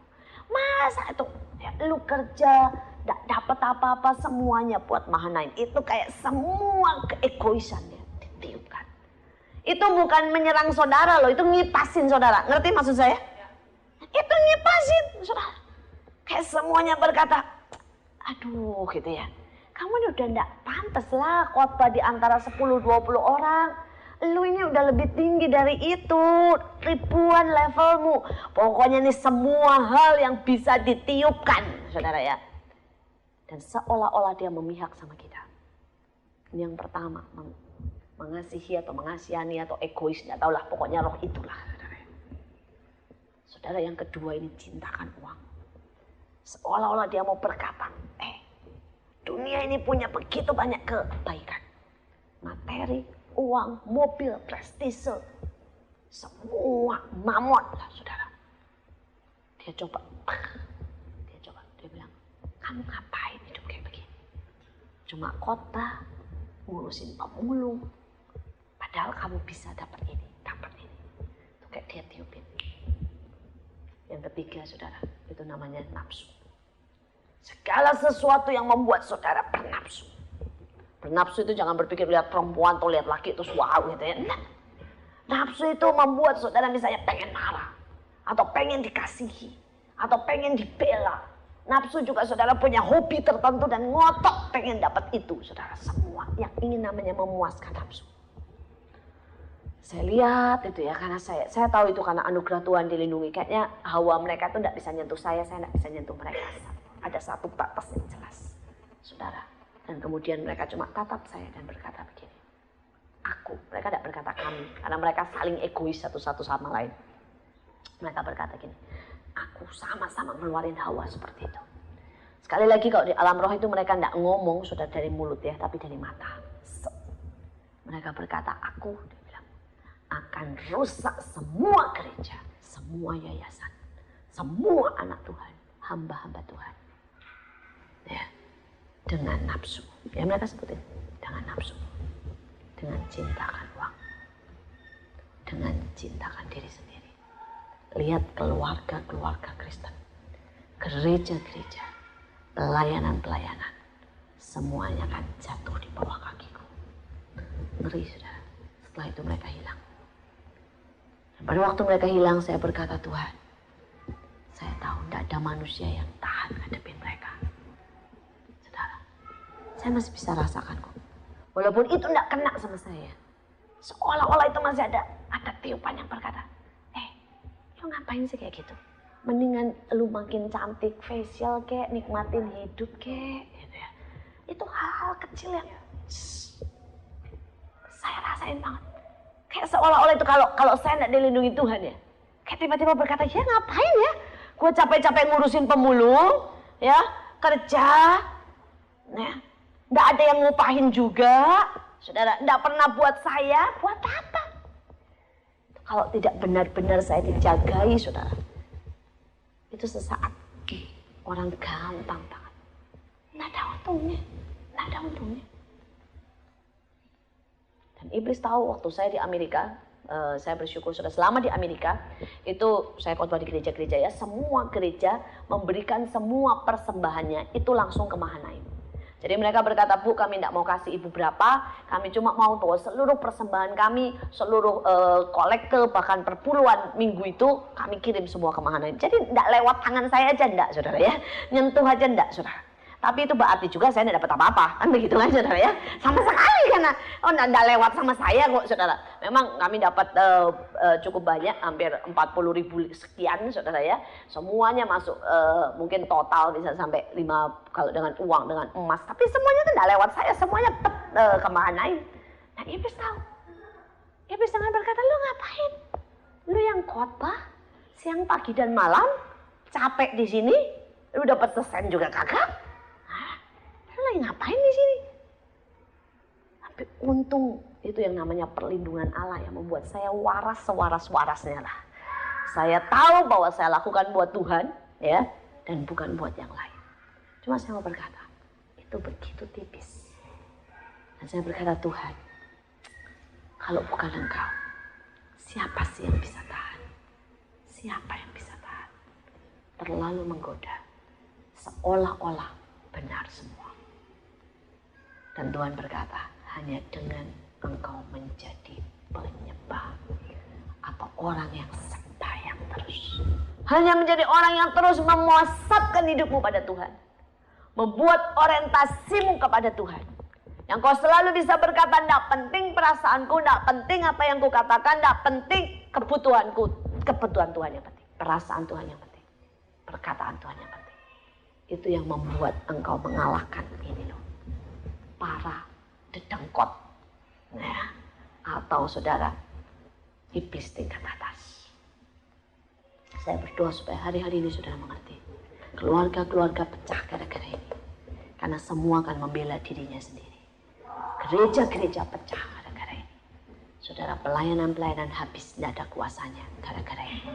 Masa itu ya, lu kerja gak dapat apa-apa semuanya buat Mahanaim. Itu kayak semua keegoisannya ditiupkan. Itu bukan menyerang saudara loh, itu ngipasin saudara. Ngerti maksud saya? Itu ngipasin saudara. Kayak semuanya berkata, aduh gitu ya. Kamu ini udah enggak pantas lah khotbah di antara 10-20 orang. Lu ini udah lebih tinggi dari itu. Ribuan levelmu. Pokoknya ini semua hal yang bisa ditiupkan, saudara ya. Dan seolah-olah dia memihak sama kita. Ini yang pertama, mengasihi atau mengasihani atau egois, nggak tahulah, pokoknya roh itulah, saudara. Saudara, yang kedua ini cintakan uang. Seolah-olah dia mau berkata, dunia ini punya begitu banyak kebaikan. Materi, uang, mobil, prestise. Semua mamon lah saudara. Dia coba. Dia bilang, kamu ngapain hidup kayak begini? Cuma kota, ngurusin pemulung. Padahal kamu bisa dapat ini, dapat ini. Itu kayak dia tiupin. Yang ketiga saudara, itu namanya nafsu. Segala sesuatu yang membuat saudara bernafsu. Bernafsu itu jangan berpikir lihat perempuan atau lihat laki terus wow gitu ya. Nah, nafsu itu membuat saudara misalnya pengen marah. Atau pengen dikasihi. atau pengen dibela. Nafsu juga saudara punya hobi tertentu dan ngotot pengen dapat itu, saudara. Semua yang ingin namanya memuaskan nafsu. Saya lihat itu ya, karena saya tahu itu karena anugerah Tuhan dilindungi. Kayaknya hawa mereka itu tidak bisa nyentuh saya tidak bisa nyentuh mereka. Ada satu batas yang jelas, saudara. Dan kemudian mereka cuma tatap saya dan berkata begini. Mereka tidak berkata kami, karena mereka saling egois satu sama lain. Mereka berkata gini, aku sama-sama ngeluarin hawa seperti itu. Sekali lagi kalau di alam roh itu mereka tidak ngomong sudah dari mulut ya, tapi dari mata. Mereka berkata, aku dia bilang, akan rusak semua gereja, semua yayasan, semua anak Tuhan, hamba-hamba Tuhan. Ya, dengan nafsu. Ya mereka sebutin, dengan nafsu. Dengan cintakan uang. Dengan cintakan diri sendiri. Lihat keluarga-keluarga Kristen, gereja-gereja, pelayanan-pelayanan, semuanya akan jatuh di bawah kakiku. Ngeri saudara, setelah itu mereka hilang. Dan pada waktu mereka hilang, saya berkata, Tuhan, saya tahu tidak ada manusia yang tahan ngadepin mereka. Saudara, saya masih bisa rasakan kok. Walaupun itu tidak kena sama saya, seolah-olah itu masih ada tiupan yang berkata, lu ngapain sih kayak gitu? Mendingan lu makin cantik, facial kek, nikmatin hidup kek, gitu ya. Itu hal-hal kecil yang saya rasain banget. Kayak seolah-olah itu kalau saya tidak dilindungi Tuhan ya, kayak tiba-tiba berkata, ya ngapain ya? Gue capek-capek ngurusin pemulung, ya kerja, ya, nggak ada yang ngupahin juga, saudara, nggak pernah buat saya, buat apa? Kalau tidak benar-benar saya dijagai, saudara, itu sesaat orang gampang banget. Nggak ada untungnya. Dan iblis tahu waktu saya di Amerika, saya bersyukur sudah selama di Amerika, itu saya khotbah di gereja-gereja ya, semua gereja memberikan semua persembahannya itu langsung ke Mahanaim. Jadi mereka berkata, Bu, kami tidak mau kasih ibu berapa, kami cuma mau bahwa seluruh persembahan kami, seluruh kolekte, bahkan perpuluhan minggu itu kami kirim semua ke Mahanaim. Jadi tidak lewat tangan saya aja, tidak saudara ya, nyentuh aja tidak saudara. Tapi itu berarti juga saya tidak dapat apa-apa, kan begitu kan saudara ya, sama sekali karena tidak lewat sama saya kok saudara. Memang kami dapat cukup banyak, hampir 40.000 sekian saudara ya. Semuanya masuk, mungkin total bisa sampai 5 kalau dengan uang, dengan emas. Tapi semuanya itu tidak lewat saya, semuanya ke Mahanaim. Nah iblis tahu. Iblis dengan berkata, lu ngapain? Lu yang khotbah siang, pagi dan malam, capek di sini, lu dapat sesen juga kagak? Lagi ngapain di sini? Tapi untung itu yang namanya perlindungan Allah yang membuat saya waras sewaras-warasnya lah. Saya tahu bahwa saya lakukan buat Tuhan ya, dan bukan buat yang lain. Cuma saya mau berkata, itu begitu tipis. Dan saya berkata, Tuhan, kalau bukan Engkau, siapa sih yang bisa tahan? Siapa yang bisa tahan? Terlalu menggoda, seolah-olah benar semua. Dan Tuhan berkata, hanya dengan engkau menjadi penyembah atau orang yang sembahyang terus, hanya menjadi orang yang terus memuasapkan hidupmu pada Tuhan, membuat orientasimu kepada Tuhan, yang kau selalu bisa berkata, tidak penting perasaanku, tidak penting apa yang ku katakan, tidak penting kebutuhanku, kebutuhan Tuhan yang penting, perasaan Tuhan yang penting, perkataan Tuhan yang penting. Itu yang membuat engkau mengalahkan ini loh, para dedengkot, ya, atau saudara iblis tingkat atas. Saya berdoa supaya hari-hari ini saudara mengerti, keluarga-keluarga pecah gara-gara ini, karena semua akan membela dirinya sendiri. Gereja-gereja pecah gara-gara ini. Saudara, pelayanan-pelayanan habis, tidak ada kuasanya gara-gara ini.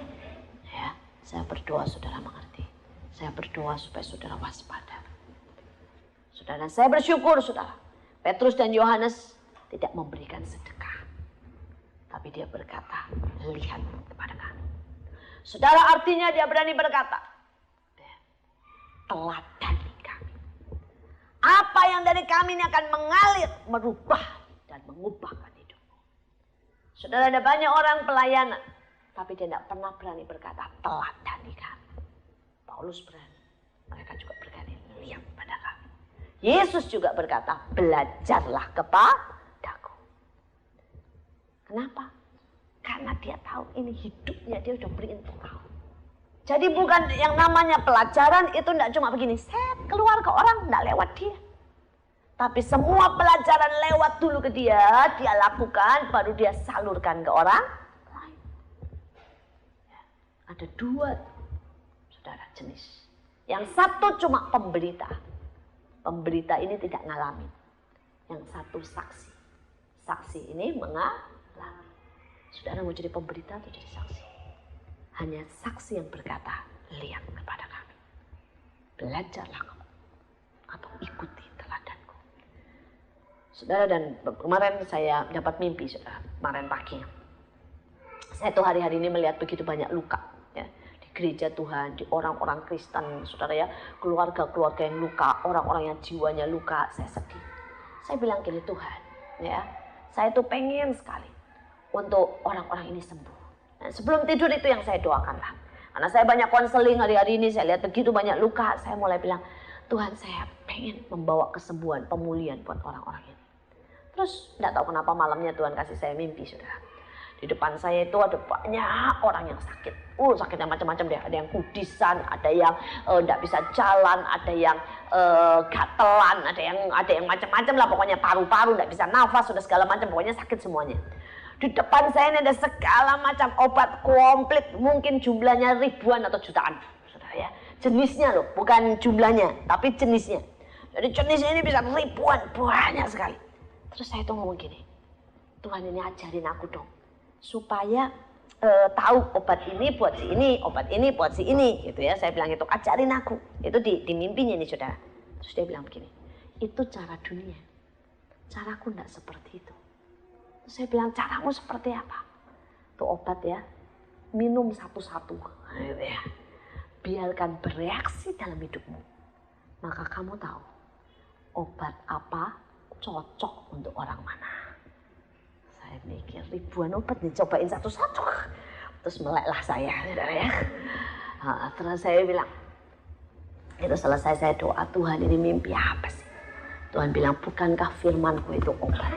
Ya, saya berdoa saudara mengerti. Saya berdoa supaya saudara waspada. Saudara, saya bersyukur saudara, Petrus dan Yohanes tidak memberikan sedekah, tapi dia berkata, lihat kepada kami. Saudara, artinya dia berani berkata, teladani kami. Apa yang dari kami ini akan mengalir, merubah dan mengubahkan hidupmu. Saudara, ada banyak orang pelayanan, tapi dia tidak pernah berani berkata, teladani kami. Paulus berani, mereka juga berani. Lihat pada kami. Yesus juga berkata, belajarlah kepadaku. Kenapa? Karena dia tahu ini hidupnya, dia udah beri tahu. Jadi bukan yang namanya pelajaran itu tidak cuma begini, set keluar ke orang, tidak lewat dia. Tapi semua pelajaran lewat dulu ke dia lakukan, baru dia salurkan ke orang lain. Ada dua, saudara, jenis. Yang satu cuma pemberita. Pemberita ini tidak ngalamin. Yang satu saksi. Saksi ini mengalami. Saudara mau jadi pemberita atau jadi saksi? Hanya saksi yang berkata, lihat kepada kami. Belajarlah atau ikuti teladanku. Saudara, dan kemarin saya dapat mimpi, saudara, kemarin pagi. Saya tuh hari-hari ini melihat begitu banyak luka. Ya, di gereja Tuhan, di orang-orang Kristen, saudara ya, keluarga-keluarga yang luka, orang-orang yang jiwanya luka, saya sedih. Saya bilang gini, Tuhan, ya, saya tuh pengen sekali untuk orang-orang ini sembuh. Nah, sebelum tidur itu yang saya doakan lah. Karena saya banyak konseling hari-hari ini, saya lihat begitu banyak luka, saya mulai bilang, Tuhan, saya pengen membawa kesembuhan, pemulihan buat orang-orang ini. Terus tidak tahu kenapa malamnya Tuhan kasih saya mimpi, saudara. Di depan saya itu ada banyak orang yang sakit. Sakitnya macam-macam deh. Ada yang kudisan, ada yang tidak bisa jalan, ada yang gatelan, ada yang macam-macam lah. Pokoknya paru-paru tidak bisa nafas, sudah segala macam. Pokoknya sakit semuanya. Di depan saya ini ada segala macam obat komplit. Mungkin jumlahnya ribuan atau jutaan, saudara ya. Jenisnya loh, bukan jumlahnya, tapi jenisnya. Jadi jenisnya ini bisa ribuan, banyak sekali. Terus saya tuh ngomong gini, Tuhan ini ajarin aku dong, supaya tahu obat ini buat si ini, obat ini buat si ini, gitu ya. Saya bilang itu, ajarin aku. Itu di mimpinya nih, saudara. Terus dia bilang begini, itu cara dunia, caraku enggak seperti itu. Terus saya bilang, caramu seperti apa? Itu obat ya, minum satu-satu, gitu ya. Biarkan bereaksi dalam hidupmu, maka kamu tahu obat apa cocok untuk orang mana. Saya mikir ribuan obat dicobain satu-satu, terus meleklah saya, saudara ya. Terus saya bilang, itu selesai saya doa, Tuhan ini mimpi apa sih? Tuhan bilang, bukankah firmanku itu obat?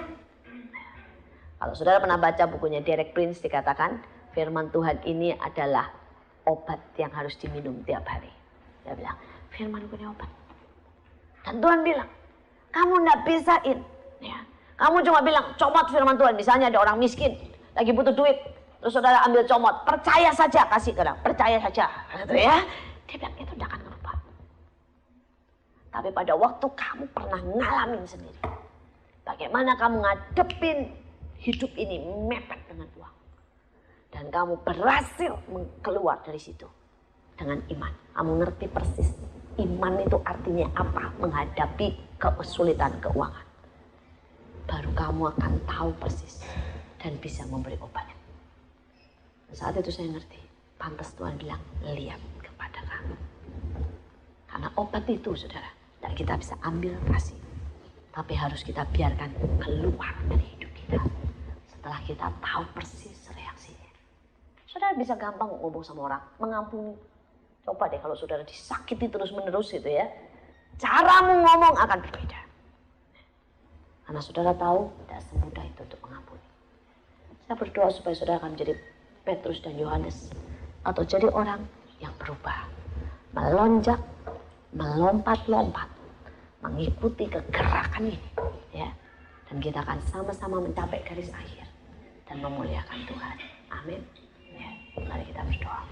Kalau saudara pernah baca bukunya Derek Prince, dikatakan firman Tuhan ini adalah obat yang harus diminum tiap hari. Dia bilang, firmanku ini obat. Dan Tuhan bilang, kamu tidak bisain. Ya. Kamu cuma bilang, comot firman Tuhan. Misalnya ada orang miskin, lagi butuh duit. Terus saudara ambil comot, percaya saja, kasih ke orang. Percaya saja. Gitu ya. Dia bilang, itu tidak akan ngerubah. Tapi pada waktu kamu pernah ngalamin sendiri. Bagaimana kamu ngadepin hidup ini mepet dengan uang. Dan kamu berhasil keluar dari situ dengan iman. Kamu ngerti persis iman itu artinya apa menghadapi kesulitan keuangan. Baru kamu akan tahu persis dan bisa memberi obat. Saat itu saya ngerti, pantas Tuhan bilang, lihat kepada kamu. Karena obat itu, saudara, tidak kita bisa ambil kasih, tapi harus kita biarkan keluar dari hidup kita. Setelah kita tahu persis reaksinya. Saudara bisa gampang ngomong sama orang, mengampuni. Coba deh kalau saudara disakiti terus-menerus gitu ya. Caramu ngomong akan berbeda. Karena saudara tahu tidak semudah itu untuk mengampuni. Saya berdoa supaya saudara akan menjadi Petrus dan Yohanes. Atau jadi orang yang berubah. Melonjak, melompat-lompat. Mengikuti kegerakan ini. Ya. Dan kita akan sama-sama mencapai garis akhir. Dan memuliakan Tuhan. Amin. Ya, mari kita berdoa.